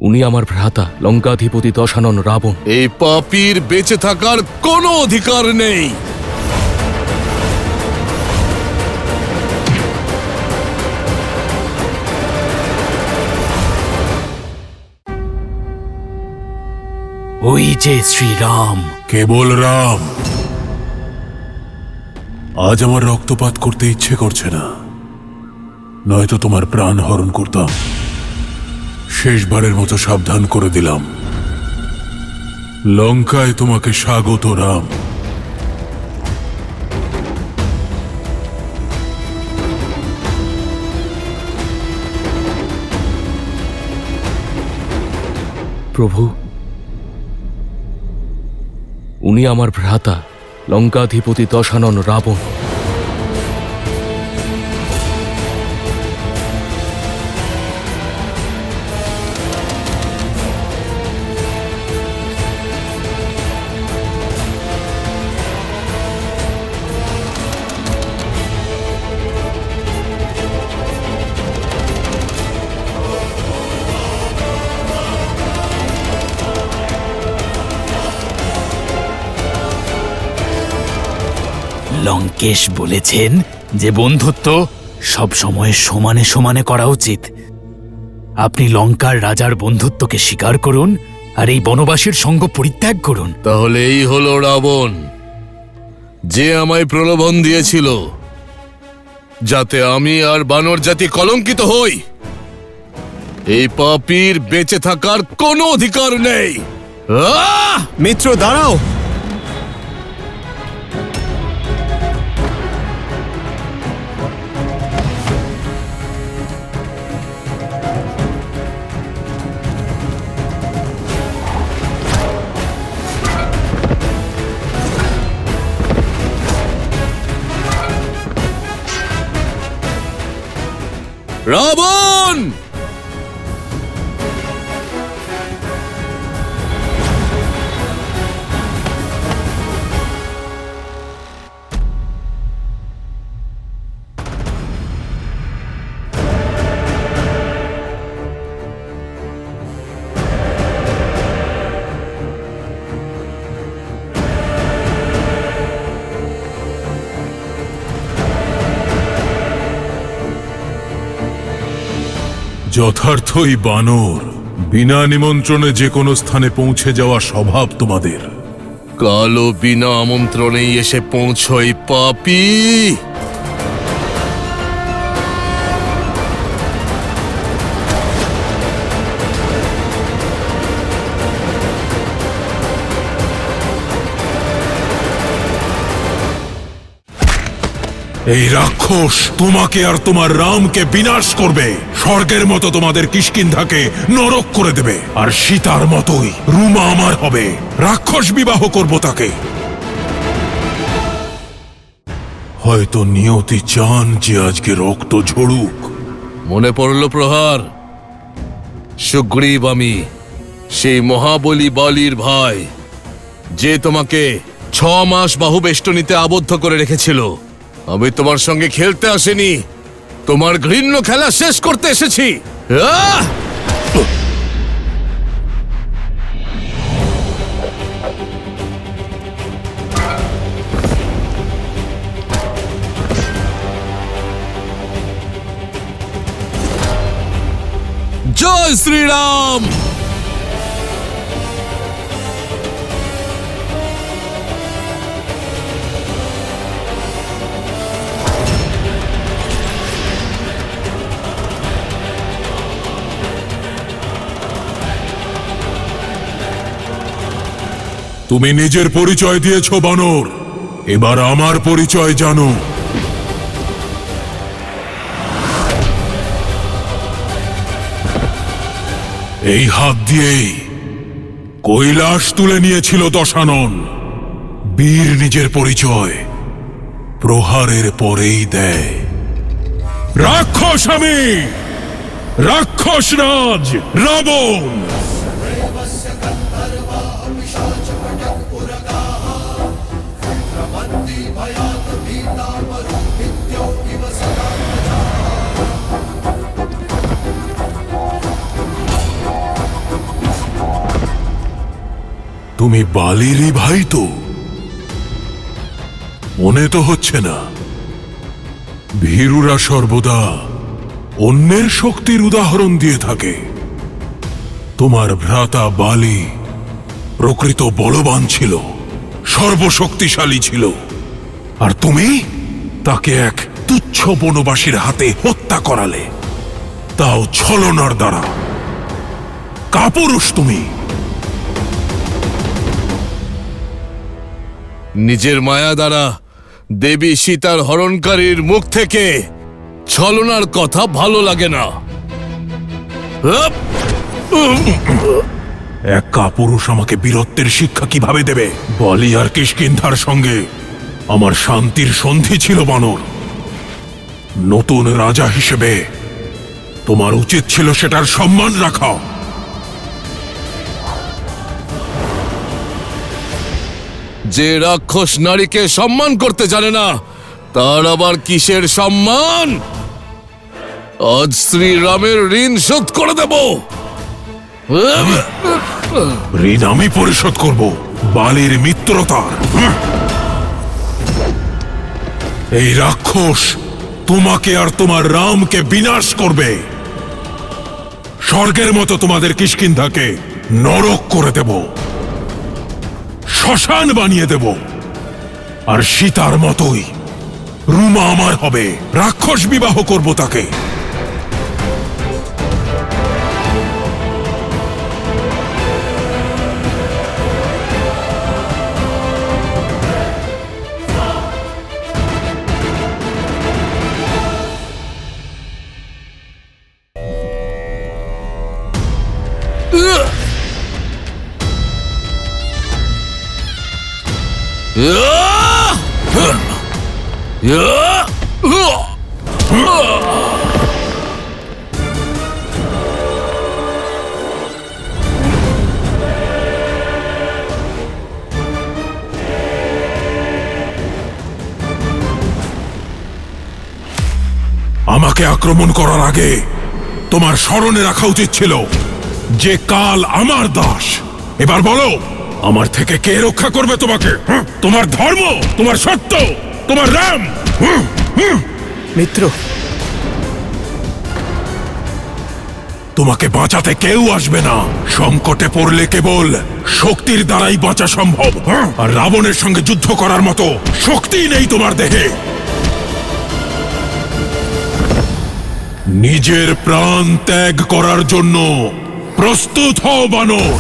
উনি আমার ভ্রাতা, লঙ্কাধিপতি দশানন রাবণ। এই পাপীর বেঁচে থাকার কোনো অধিকার নেই। ওই যে শ্রীরাম। কেবল রাম। আজ আমার রক্তপাত করতে ইচ্ছে করছে না, নয়তো তোমার প্রাণ হরণ করতাম। শেষবারের মতো সাবধান করে দিলাম, লঙ্কায় তোমাকে স্বাগত রাম। প্রভু, উনি আমার ভ্রাতা, লঙ্কাধিপতি দশানন রাবণ। লঙ্কেশ বলেছেন যে বন্ধুত্ব সব সময় সমানে সমানে করা উচিত। আপনি লঙ্কার রাজার বন্ধুত্বকে স্বীকার করুন আর এই বনবাসীর সঙ্গ পরিত্যাগ করুন। তাহলে এই হলো রাবণ, যে আমায় প্রলোভন দিয়েছিল যাতে আমি আর বানর জাতি কলঙ্কিত হই। এই পাপীর বেঁচে থাকার কোনো অধিকার নেই। আহ! মিত্র দাঁড়াও। রাবণ! যথার্থই বানর, বিনা নিমন্ত্রণে যে কোনো স্থানে পৌঁছে যাওয়া স্বভাব তোমাদের। কালো বিনা আমন্ত্রণেই এসে পৌঁছই পাপী। এই রাক্ষস তোমাকে আর তোমার রামকে বিনাশ করবে, স্বর্গের মতো তোমাদের কিষ্কিন্ধাকে নরক করে দেবে, আর সীতার মতোই রুমা আমার হবে। রাক্ষস বিবাহ করব তাকে। হয়তো নিয়তি চান যে আজকে রক্ত ঝরুক। মনে পড়ল প্রহার, সুগ্রীব আমি, সেই মহাবলী বালির ভাই, যে তোমাকে 6 মাস বাহুবেষ্টনীতে আবদ্ধ করে রেখেছিল। আমি তোমার সঙ্গে খেলতে আসিনি, তোমার ঘৃণ্য খেলা শেষ করতে এসেছি। আহ! জয় শ্রীরাম। তুমি নিজের পরিচয় দিয়েছ বানর, এবার আমার পরিচয় জানো। এই হাত দিয়েই কৈলাস তুলে নিয়েছিল দশানন। বীর নিজের পরিচয় প্রহারের পরেই দেয়। রাক্ষস আমি, রাক্ষস রাজ রাবণ। তুমি বালিরই ভাই তো? মনে তো হচ্ছে না। ভীরুরা সর্বদা অন্যের শক্তির উদাহরণ দিয়ে থাকে। তোমার ভ্রাতা বালি প্রকৃত বলবান ছিল, সর্বশক্তিশালী ছিল, আর তুমি তাকে এক তুচ্ছ বনবাসীর হাতে হত্যা করালে, তাও ছলনার দ্বারা। কাপুরুষ তুমি। নিজের মায়া দ্বারা দেবী সীতার হরণকারীর মুখ থেকে ছলনার কথা ভালো লাগে না। এক কাপুরুষ আমাকে বীরত্বের শিক্ষা কিভাবে দেবে? বলি আর কিষ্কিন্ধার সঙ্গে আমার শান্তির সন্ধি ছিল বানর। নতুন রাজা হিসেবে তোমার উচিত ছিল সেটার সম্মান রাখা। যে রাক্ষস নারীকে সম্মান করতে জানে না, তার আবার কিসের সম্মান? আজ শ্রীরামের ঋণ শোধ করে দেব। ঋণ আমি পরিশোধ করব বালির মিত্রতার। এই রাক্ষস তোমাকে আর তোমার রামকে বিনাশ করবে। স্বর্গের মতো তোমাদের কিষ্কিন্ধাকে নরক করে দেব, শ্মশান বানিয়ে দেব, আর সীতার মতোই রুমা আমার হবে। রাক্ষস বিবাহ করব তাকে। আমাকে আক্রমণ করার আগে তোমার স্মরণে রাখা উচিত ছিল যে কাল আমার দাস। এবার বলো, আমার থেকে কে রক্ষা করবে তোমাকে? তোমার ধর্ম, তোমার সত্য, তোমার রাম? মিত্র, তোমাকে বাঁচাতে কেউ আসবে না। সংকটে পড়লে কেবল শক্তির দ্বারাই বাঁচা সম্ভব। আর রাবণের সঙ্গে যুদ্ধ করার মতো শক্তি নেই তোমার দেহে। নিজের প্রাণ ত্যাগ করার জন্য প্রস্তুত হও বানর।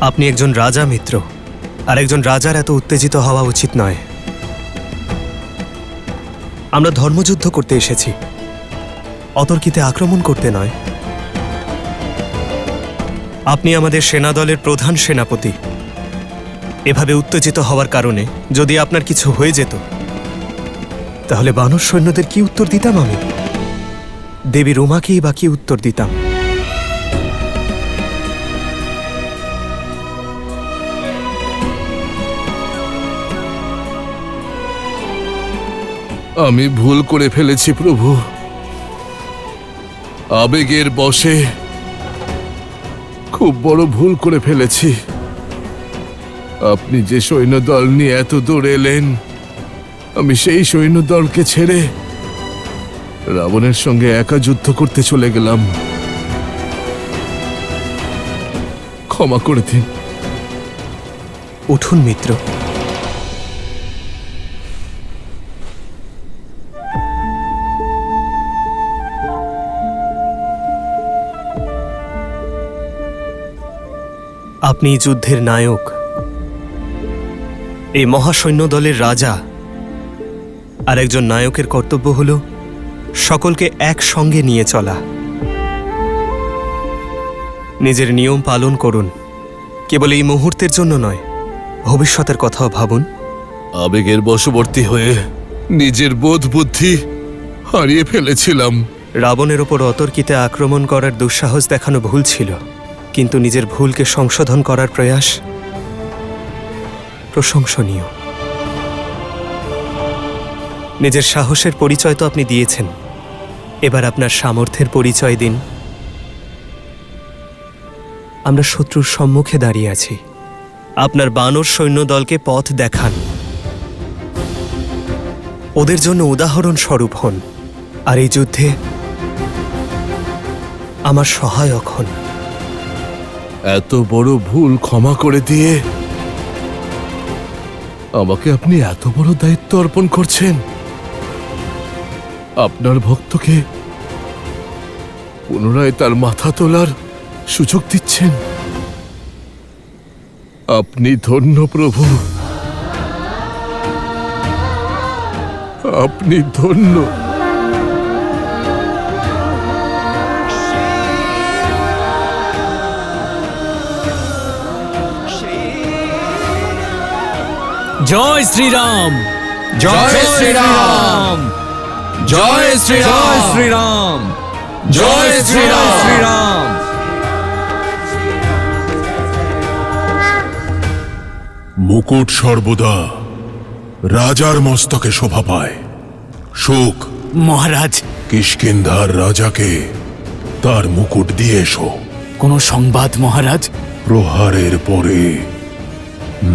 আপনি একজন রাজা মিত্র, আর একজন রাজার এত উত্তেজিত হওয়া উচিত নয়। আমরা ধর্মযুদ্ধ করতে এসেছি, অতর্কিতে আক্রমণ করতে নয়। আপনি আমাদের সেনাদলের প্রধান সেনাপতি। এভাবে উত্তেজিত হওয়ার কারণে যদি আপনার কিছু হয়ে যেত, তাহলে বানর সৈন্যদের কি উত্তর দিতাম আমি? দেবী রোমাকেই বা কি উত্তর দিতাম? আমি ভুল করে ফেলেছি প্রভু। আবেগের বশে খুব বড় ভুল করে ফেলেছি। আপনি যে সৈন্যদল নিয়ে এত দূর এলেন, আমি সেই সৈন্যদলকে ছেড়ে রাবণের সঙ্গে একা যুদ্ধ করতে চলে গেলাম। ক্ষমা করে দিন। উঠুন মিত্র। আপনি যুদ্ধের নায়ক, এই মহাসৈন্য দলের রাজা। আর একজন নায়কের কর্তব্য হল সকলকে একসঙ্গে নিয়ে চলা। নিজের নিয়ম পালন করুন, কেবল এই মুহূর্তের জন্য নয়, ভবিষ্যতের কথাও ভাবুন। আবেগের বশবর্তী হয়ে নিজের বোধ বুদ্ধি হারিয়ে ফেলেছিলাম। রাবণের ওপর অতর্কিতে আক্রমণ করার দুঃসাহস দেখানো ভুল ছিল, কিন্তু নিজের ভুলকে সংশোধন করার প্রয়াস প্রশংসনীয়। নিজের সাহসের পরিচয় তো আপনি দিয়েছেন, এবার আপনার সামর্থ্যের পরিচয় দিন। আমরা শত্রুর সম্মুখে দাঁড়িয়ে আছি, আপনার বানর সৈন্য দলকে পথ দেখান, ওদের জন্য উদাহরণ স্বরূপ হন, আর এই যুদ্ধে আমার সহায়ক হন। এত বড় ভুল ক্ষমা করে দিয়ে আমাকে আপনি এত বড় দায়িত্ব অর্পণ করছেন। আপনার ভক্তকে পুনরায় তার মাথা তোলার সুযোগ দিচ্ছেন। আপনি ধন্য প্রভু, আপনি ধন্য। জয় শ্রীরাম, জয় শ্রীরাম, জয় শ্রীরাম, শ্রীরাম, জয় শ্রীরাম, শ্রীরাম। মুকুট সর্বদা রাজার মস্তকে শোভা পায়। সুখ, মহারাজ, কিষ্কিন্ধার রাজাকে তার মুকুট দিয়ে এসো। কোনো সংবাদ মহারাজ? প্রহারের পরে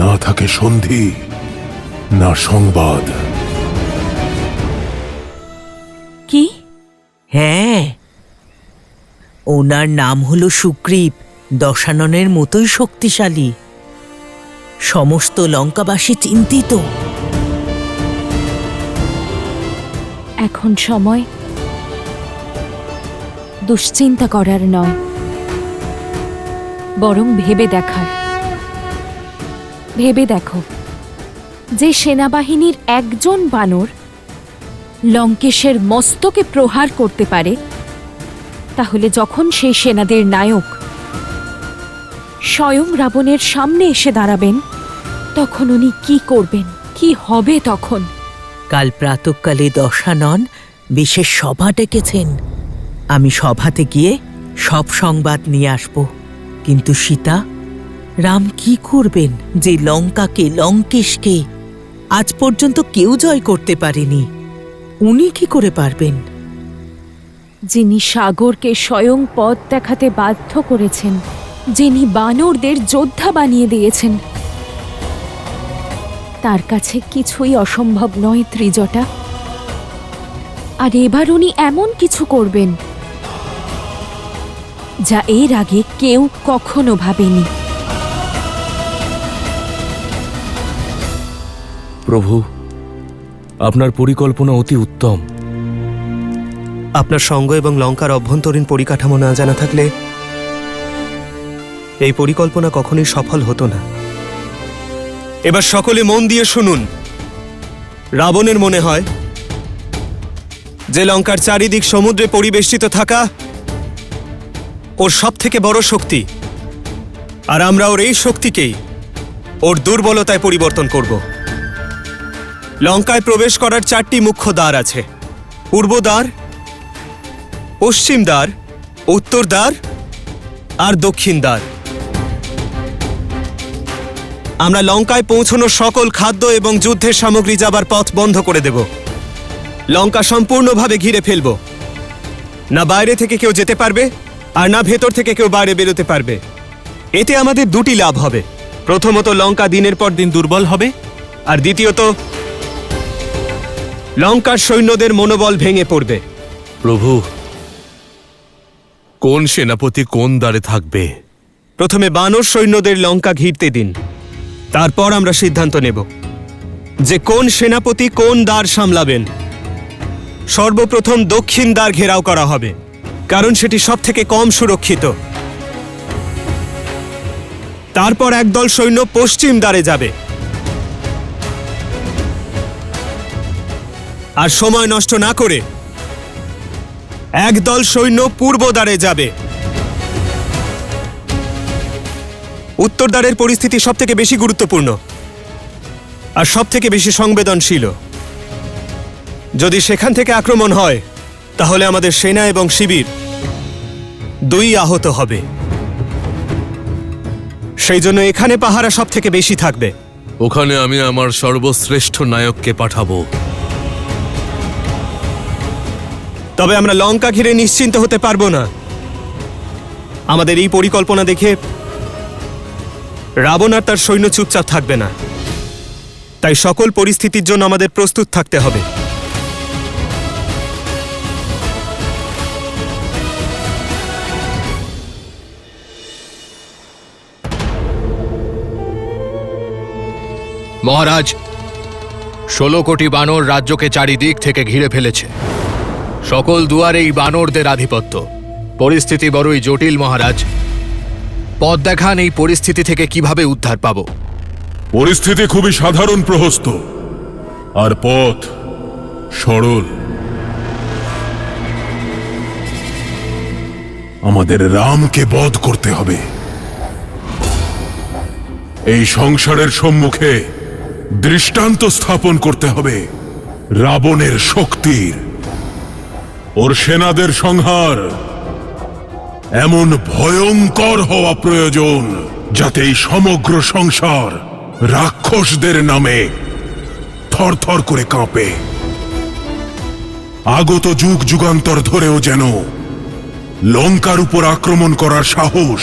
না থাকে সন্ধি, না সংবাদ। কি? হ্যাঁ, ওনার নাম হলো সুগ্রীব, দশাননের মতোই শক্তিশালী। সমস্ত লঙ্কাবাসী চিন্তিত। এখন সময় দুশ্চিন্তা করার নয়, বরং ভেবে দেখার। ভেবে দেখো, যে সেনাবাহিনীর একজন বানর লঙ্কেশের মস্তকে প্রহার করতে পারে, তাহলে যখন সেই সেনাদের নায়ক স্বয়ং রাবণের সামনে এসে দাঁড়াবেন, তখন উনি কি করবেন, কি হবে তখন? কাল প্রাতঃকালে দশানন বিশেষ সভা ডেকেছেন। আমি সভাতে গিয়ে সব সংবাদ নিয়ে আসব। কিন্তু সীতা, রাম কি করবেন যে লঙ্কাকে, লঙ্কেশকে আজ পর্যন্ত কেউ জয় করতে পারেনি? উনি কি করে পারবেন? যিনি সাগরকে স্বয়ং পথ দেখাতে বাধ্য করেছেন, যিনি বানরদের যোদ্ধা বানিয়ে দিয়েছেন, তার কাছে কিছুই অসম্ভব নয় ত্রিজটা। আর এবার উনি এমন কিছু করবেন যা এর আগে কেউ কখনো ভাবেনি। প্রভু, আপনার পরিকল্পনা অতি উত্তম। আপনার সঙ্গ এবং লঙ্কার অভ্যন্তরীণ পরিকাঠামো না জানা থাকলে এই পরিকল্পনা কখনোই সফল হতো না। এবার সকলে মন দিয়ে শুনুন। রাবণের মনে হয় যে লঙ্কার চারিদিক সমুদ্রে পরিবেষ্টিত থাকা ওর সবথেকে বড় শক্তি, আর আমরা ওর এই শক্তিকেই ওর দুর্বলতায় পরিবর্তন করব। লঙ্কায় প্রবেশ করার 4টি মুখ্য দ্বার আছে: পূর্ব দ্বার, পশ্চিম দ্বার, উত্তর দ্বার আর দক্ষিণ দ্বার। আমরা লঙ্কায় পৌঁছানো সকল খাদ্য এবং যুদ্ধের সামগ্রী যাবার পথ বন্ধ করে দেব। লঙ্কা সম্পূর্ণভাবে ঘিরে ফেলব। না বাইরে থেকে কেউ যেতে পারবে, আর না ভেতর থেকে কেউ বাইরে বেরোতে পারবে। এতে আমাদের 2টি লাভ হবে। প্রথমত, লঙ্কা দিনের পর দিন দুর্বল হবে, আর দ্বিতীয়ত, লঙ্কার সৈন্যদের মনোবল ভেঙে পড়বে। প্রভু, কোন সেনাপতি কোন দ্বারে থাকবে? প্রথমে বানর সৈন্যদের লঙ্কা ঘিরতে দিন, তারপর আমরা সিদ্ধান্ত নেব যে কোন সেনাপতি কোন দ্বার সামলাবেন। সর্বপ্রথম দক্ষিণ দ্বার ঘেরাও করা হবে, কারণ সেটি সবথেকে কম সুরক্ষিত। তারপর একদল সৈন্য পশ্চিম দ্বারে যাবে, আর সময় নষ্ট না করে একদল সৈন্য পূর্ব দ্বারে যাবে। উত্তর দ্বারের পরিস্থিতি সবথেকে বেশি গুরুত্বপূর্ণ আর সবথেকে বেশি সংবেদনশীল। যদি সেখান থেকে আক্রমণ হয়, তাহলে আমাদের সেনা এবং শিবির 2 আহত হবে। সেই জন্য এখানে পাহারা সবথেকে বেশি থাকবে। ওখানে আমি আমার সর্বশ্রেষ্ঠ নায়ককে পাঠাবো। তবে আমরা লঙ্কা ঘিরে নিশ্চিন্ত হতে পারবো না। আমাদের এই পরিকল্পনা দেখে রাবণ আর তার সৈন্য চুপচাপ থাকবে না। তাই সকল পরিস্থিতির জন্য আমাদের প্রস্তুত থাকতে হবে। মহারাজ, 16 কোটি বানর রাজ্যকে চারিদিক থেকে ঘিরে ফেলেছে। সকল দুয়ারেই বানরদের আধিপত্য। পরিস্থিতি বড়ই জটিল মহারাজ। পথ দেখান, এই পরিস্থিতি থেকে কিভাবে উদ্ধার পাব? পরিস্থিতি খুবই সাধারণ প্রহস্ত, আর পথ সরল। আমাদের রামকে বধ করতে হবে। এই সংসারের সম্মুখে দৃষ্টান্ত স্থাপন করতে হবে রাবণের শক্তির। ওর সেনাদের সংহার এমন ভয়ঙ্কর হওয়া প্রয়োজন যাতে এই সমগ্র সংসার রাক্ষসদের নামে থরথর করে কাঁপে। আগত যুগ যুগান্তর ধরেও যেন লঙ্কার উপর আক্রমণ করার সাহস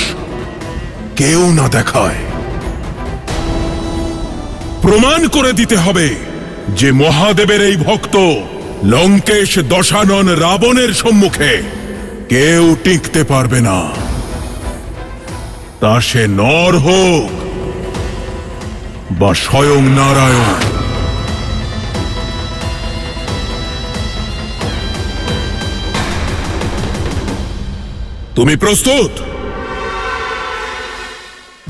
কেউ না দেখায়। প্রমাণ করে দিতে হবে যে মহাদেবের এই ভক্ত লঙ্কেশ দশানন রাবণের সম্মুখে কেউ টিকতে পারবে না। তা সে নর হোক বা স্বয়ং নারায়ণ। তুমি প্রস্তুত?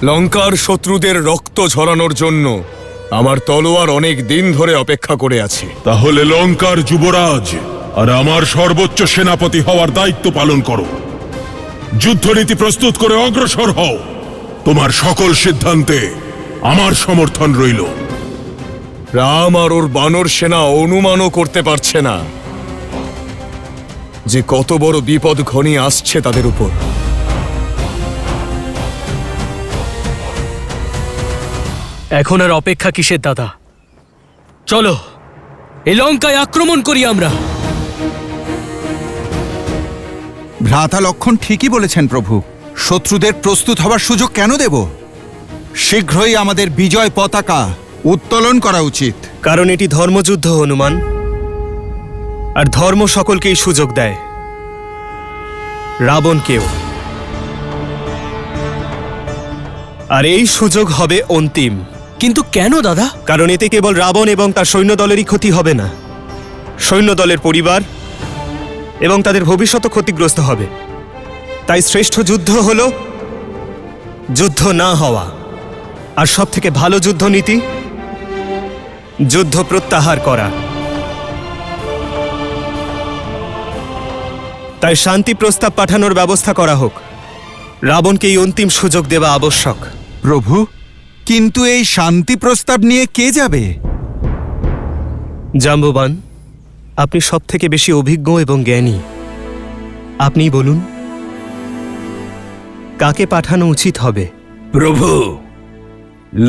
লঙ্কার শত্রুদের রক্ত ঝরানোর জন্য আমার তলোয়ার অনেক দিন ধরে অপেক্ষা করে আছে। তাহলে লঙ্কার যুবরাজ আর আমার সর্বোচ্চ সেনাপতি হওয়ার দায়িত্ব পালন করো। যুদ্ধনীতি প্রস্তুত করে অগ্রসর হও। তোমার সকল সিদ্ধান্তে আমার সমর্থন রইল। রাম আর ওর বানর সেনা অনুমানও করতে পারছে না যে কত বড় বিপদ ঘনিয়ে আসছে তাদের উপর। এখন আর অপেক্ষা কিসের দাদা? চলো এই লঙ্কায় আক্রমণ করি আমরা। ভ্রাতা লক্ষণ ঠিকই বলেছেন প্রভু। শত্রুদের প্রস্তুত হবার সুযোগ কেন দেব? শীঘ্রই আমাদের বিজয় পতাকা উত্তোলন করা উচিত। কারণ এটি ধর্মযুদ্ধ হনুমান, আর ধর্ম সকলকেই সুযোগ দেয়, রাবণকেও। আর এই সুযোগ হবে অন্তিম। কিন্তু কেন দাদা? কারণ এতে কেবল রাবণ এবং তার সৈন্যদলেরই ক্ষতি হবে না, সৈন্যদলের পরিবার এবং তাদের ভবিষ্যৎ ক্ষতিগ্রস্ত হবে। তাই শ্রেষ্ঠ যুদ্ধ হল যুদ্ধ না হওয়া, আর সব থেকে ভালো যুদ্ধনীতি যুদ্ধ প্রত্যাহার করা। তাই শান্তি প্রস্তাব পাঠানোর ব্যবস্থা করা হোক। রাবণকে এই অন্তিম সুযোগ দেওয়া আবশ্যক। প্রভু, কিন্তু এই শান্তি প্রস্তাব নিয়ে কে যাবে? জাম্ববান, আপনি সব থেকে বেশি অভিজ্ঞ এবং জ্ঞানী। আপনিই বলুন, কাকে পাঠানো উচিত হবে? প্রভু,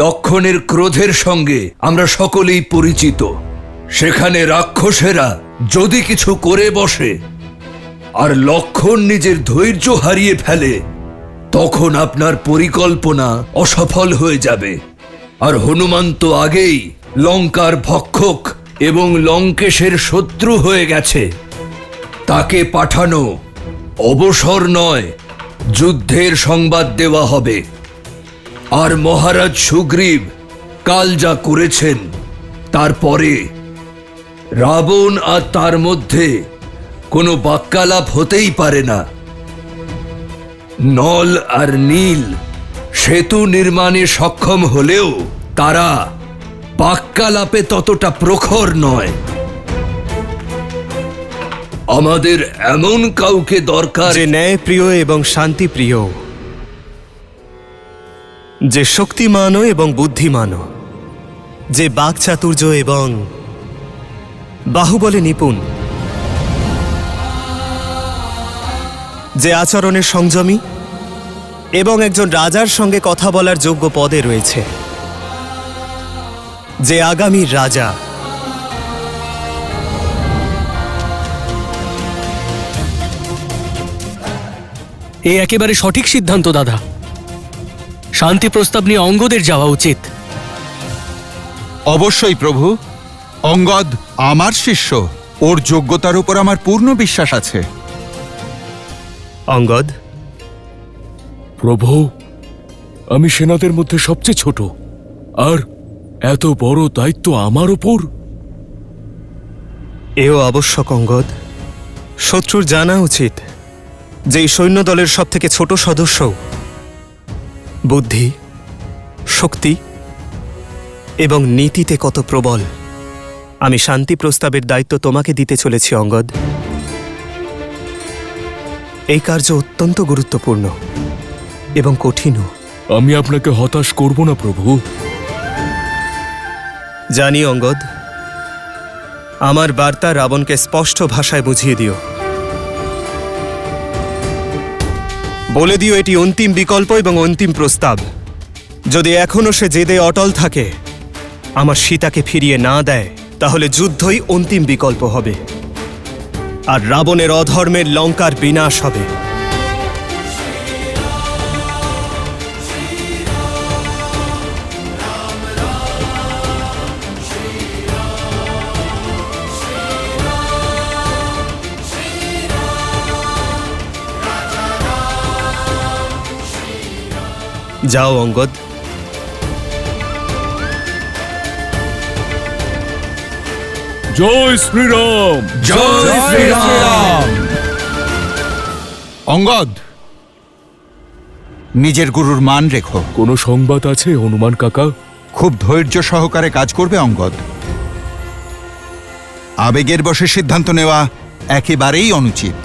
লক্ষণের ক্রোধের সঙ্গে আমরা সকলেই পরিচিত। সেখানে রাক্ষসেরা যদি কিছু করে বসে আর লক্ষণ নিজের ধৈর্য হারিয়ে ফেলে, তখন আপনার পরিকল্পনা অসফল হয়ে যাবে। আর হনুমান তো আগেই লঙ্কার ভক্ষক এবং লঙ্কেশের শত্রু হয়ে গেছে। তাকে পাঠানো অবসর নয়, যুদ্ধের সংবাদ দেওয়া হবে। আর মহারাজ সুগ্রীব কাল যা করেছেন, তারপরে রাবণ আর তার মধ্যে কোনো বাক্যালাপ হতেই পারে না। নল আর নীল সেতু নির্মাণে সক্ষম হলেও তারা বাক্যালাপে ততটা প্রখর নয়। আমাদের এমন কাউকে দরকার যে ন্যায়প্রিয় এবং শান্তিপ্রিয়, যে শক্তিমানও এবং বুদ্ধিমানও, যে বাকচাতুর্য এবং বাহুবলে নিপুণ, যে আচরণে সংযমী এবং একজন রাজার সঙ্গে কথা বলার যোগ্য পদে রয়েছে, যে আগামীর রাজা। এ একেবারে সঠিক সিদ্ধান্ত দাদা। শান্তি প্রস্তাব নিয়ে অঙ্গদের যাওয়া উচিত। অবশ্যই প্রভু। অঙ্গদ আমার শিষ্য, ওর যোগ্যতার উপর আমার পূর্ণ বিশ্বাস আছে। অঙ্গদ, প্রভু, আমি সেনাদের মধ্যে সবচেয়ে ছোট, আর এত বড় দায়িত্ব আমার উপর। এও আবশ্যক অঙ্গদ। শত্রুর জানা উচিত যে এই সৈন্যদলের সব থেকে ছোট সদস্য বুদ্ধি, শক্তি এবং নীতিতে কত প্রবল। আমি শান্তি প্রস্তাবের দায়িত্ব তোমাকে দিতে চলেছি অঙ্গদ। এই কার্য অত্যন্ত গুরুত্বপূর্ণ এবং কঠিনও। আমি আপনাকে হতাশ করব না প্রভু। জানি অঙ্গদ, আমার বার্তা রাবণকে স্পষ্ট ভাষায় বুঝিয়ে দিও। বলে দিও এটি অন্তিম বিকল্প এবং অন্তিম প্রস্তাব। যদি এখনো সে জেদে অটল থাকে, আমার সীতাকে ফিরিয়ে না দেয়, তাহলে যুদ্ধই অন্তিম বিকল্প হবে আর রাবণের অধর্মের লঙ্কার বিনাশ হবে। যাও অঙ্গদ। জয় শ্রীরাম। জয় শ্রীরাম। অঙ্গদ, নিজের গুরুর মান রেখো। কোনো সংবাদ আছে হনুমান কাকা? খুব ধৈর্য সহকারে কাজ করবে অঙ্গদ। আবেগের বশে সিদ্ধান্ত নেওয়া একেবারেই অনুচিত।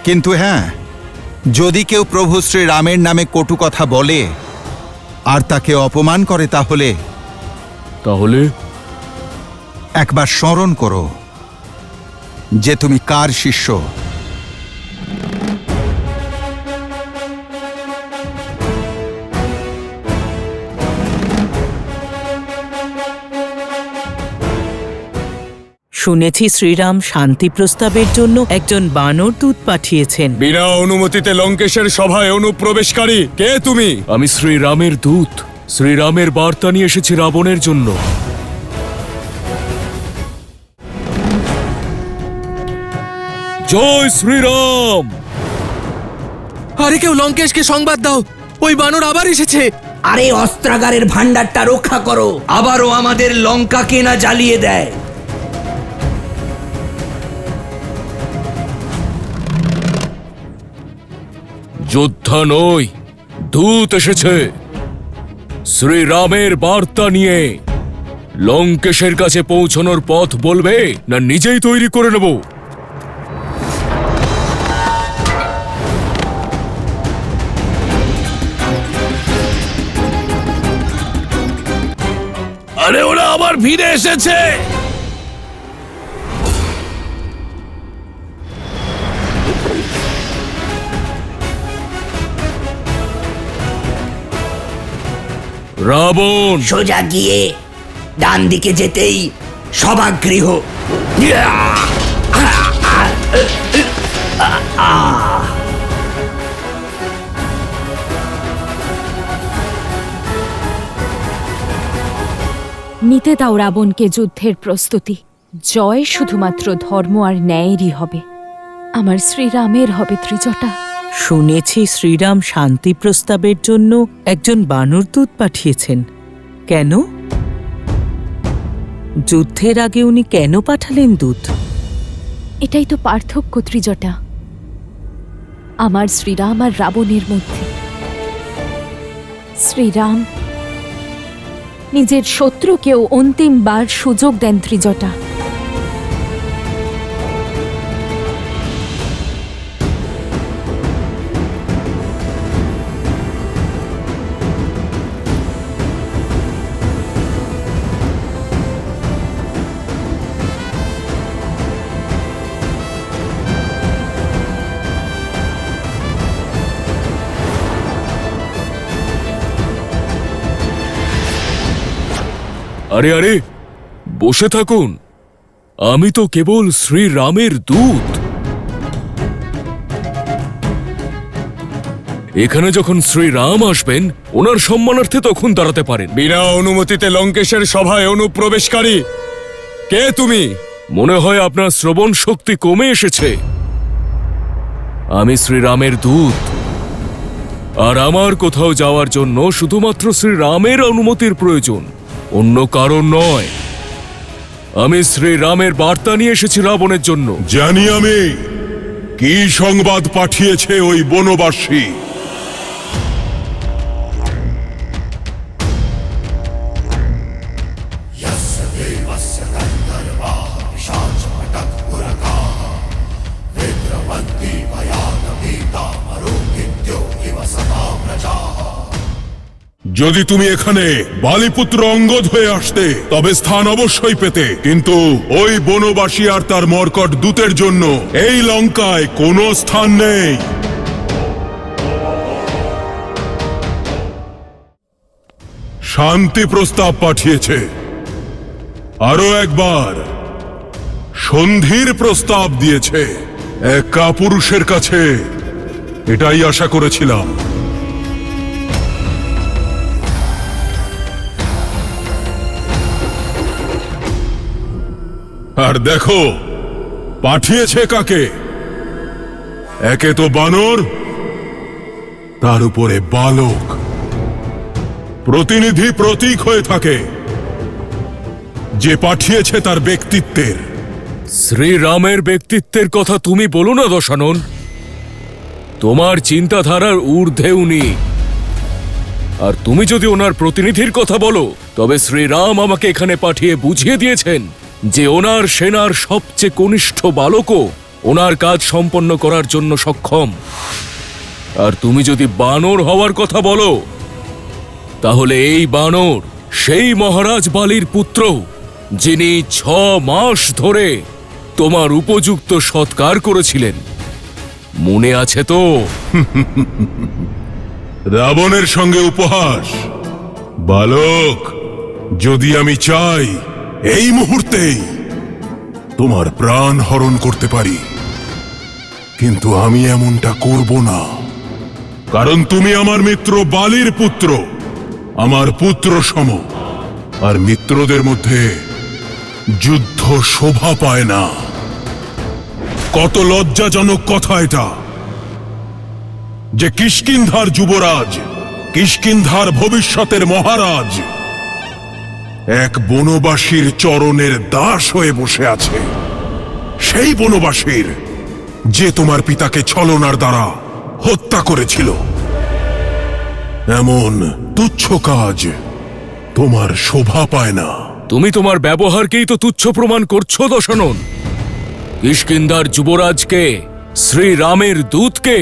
কিন্তু হ্যাঁ, যদি কেউ প্রভু শ্রীরামের নামে কটু কথা বলে আর তাকে অপমান করে তাহলে একবার স্মরণ করো যে তুমি কার শিষ্য। শুনেছি শ্রীরাম শান্তি প্রস্তাবের জন্য একজন বানর দূত পাঠিয়েছেন। বিনা অনুমতিতে লঙ্কেশের সভায় অনুপ্রবেশকারী কে তুমি? আমি শ্রীরামের দূত। শ্রীরামের বার্তা নিয়ে এসেছি রাবণের জন্য। জয় শ্রীরাম। আরে কেউ লঙ্কেশকে সংবাদ দাও, ওই বানর আবার এসেছে। আরে অস্ত্রাগারের ভান্ডারটা রক্ষা করো, আবারও আমাদের লঙ্কাকে না জ্বালিয়ে দেয়। যোদ্ধা নই, দূত এসেছে শ্রীরামের বার্তা নিয়ে। লঙ্কেশের কাছে পৌঁছানোর পথ বলবে না নিজেই তৈরি করে নেব? আরে ওরা আবার ভিড়ে এসেছে। রাবণ, সোজা গিয়ে ডান দিকে যেতেই সভাগৃহ। নিতে দাও রাবণকে যুদ্ধের প্রস্তুতি। জয় শুধুমাত্র ধর্ম আর ন্যায়েরই হবে। আমার শ্রীরামের হবে ত্রিজটা। শুনেছি শ্রীরাম শান্তি প্রস্তাবের জন্য একজন বানর দূত পাঠিয়েছেন। কেন? যুদ্ধের আগে উনি কেন পাঠালেন দূত? এটাই তো পার্থক্য ত্রিজটা, আমার শ্রীরাম আর রাবণের মধ্যে। শ্রীরাম নিজের শত্রুকেও অন্তিমবার সুযোগ দেন ত্রিজটা। আরে আরে বসে থাকুন, আমি তো কেবল শ্রীরামের দূত। এখানে যখন শ্রীরাম আসবেন ওনার সম্মানার্থে তখন দাঁড়াতে পারেন। বিনা অনুমতিতে লঙ্কেশের সভায় অনুপ্রবেশকারী কে তুমি? মনে হয় আপনার শ্রবণ শক্তি কমে এসেছে। আমি শ্রীরামের দূত, আর আমার কোথাও যাওয়ার জন্য শুধুমাত্র শ্রীরামের অনুমতির প্রয়োজন, অন্য কারণ নয়। আমি শ্রীরামের বার্তা নিয়ে এসেছি রাবণের জন্য। জানি আমি কি সংবাদ পাঠিয়েছে ওই বনবাসী। যদি তুমি এখানে বালিপুত্র অঙ্গদ হয়ে আসতে তবে স্থান অবশ্যই পেতে, কিন্তু ওই বনবাসী আর তার মর্কট দূতের জন্য এই লঙ্কায় কোনো স্থান নেই। শান্তি প্রস্তাব পাঠিয়েছে। আরো একবার সন্ধির প্রস্তাব দিয়েছে। এক কাপুরুষের কাছে এটাই আশা করেছিলাম। আর দেখো পাঠিয়েছে কাকে। একে তো বানর, তার উপরে বালক, প্রতিনিধি প্রতীক হয়ে থাকে। যে পাঠিয়েছে তার ব্যক্তিত্বের। শ্রীরামের ব্যক্তিত্বের কথা তুমি বলো না দশানন। তোমার চিন্তাধারার ঊর্ধ্বে উনি। আর তুমি যদি ওনার প্রতিনিধির কথা বলো, তবে শ্রীরাম আমাকে এখানে পাঠিয়ে বুঝিয়ে দিয়েছেন যে ওনার সেনার সবচেয়ে কনিষ্ঠ বালকও ওনার কাজ সম্পন্ন করার জন্য সক্ষম। আর তুমি যদি বানর হওয়ার কথা বলো, তাহলে এই বানর সেই মহারাজ বালির পুত্র, যিনি 6 মাস ধরে তোমার উপযুক্ত সৎকার করেছিলেন। মনে আছে তো? রাবণের সঙ্গে উপহাস। বালক, যদি আমি চাই এই মুহূর্তেই তোমার প্রাণ হরণ করতে পারি, কিন্তু আমি এমনটা করব না। কারণ তুমি আমার মিত্র বালির পুত্র, আমার পুত্র সম। আর মিত্রদের মধ্যে যুদ্ধ শোভা পায় না। কত লজ্জাজনক কথা এটা যে কিষ্কিন্ধার যুবরাজ, কিষ্কিন্ধার ভবিষ্যতের মহারাজ এক বনবাসীর চরণের দাস হয়ে বসে আছে। সেই বনবাসীর যে তোমার পিতাকে ছলনার দ্বারা হত্যা করেছিল। এমন তুচ্ছ কাজ তোমার শোভা পায় না। তুমি তোমার ব্যবহারকেই তো তুচ্ছ প্রমাণ করছো দশানন। কিষ্কিন্ধার যুবরাজকে, শ্রীরামের দূতকে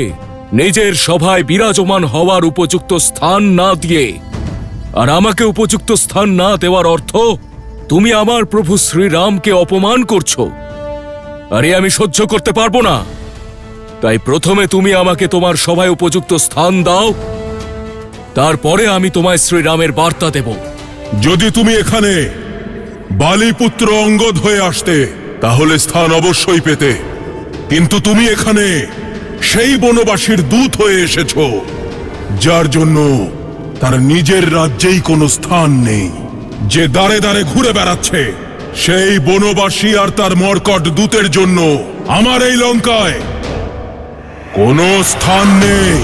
নিজের সভায় বিরাজমান হওয়ার উপযুক্ত স্থান না দিয়ে, আর আমাকে উপযুক্ত স্থান না দেওয়ার অর্থ তুমি আমার প্রভু শ্রীরামকে অপমান করছো। আরে আমি সহ্য করতে পারবো না। তাই প্রথমে তুমি আমাকে তোমার সভায় উপযুক্ত স্থান দাও, তারপরে আমি তোমায় শ্রীরামের বার্তা দেব। যদি তুমি এখানে বালিপুত্র অঙ্গদ হয়ে আসতে, তাহলে স্থান অবশ্যই পেতে। কিন্তু তুমি এখানে সেই বনবাসীর দূত হয়ে এসেছো, যার জন্য তার নিজের রাজ্যেই কোনো স্থান নেই। যে দাঁড়ে দাঁড়ে ঘুরে বেড়াচ্ছে, সেই বনবাসী আর তার মর্কট দূতের জন্য আমার এই লঙ্কায় কোনো স্থান নেই।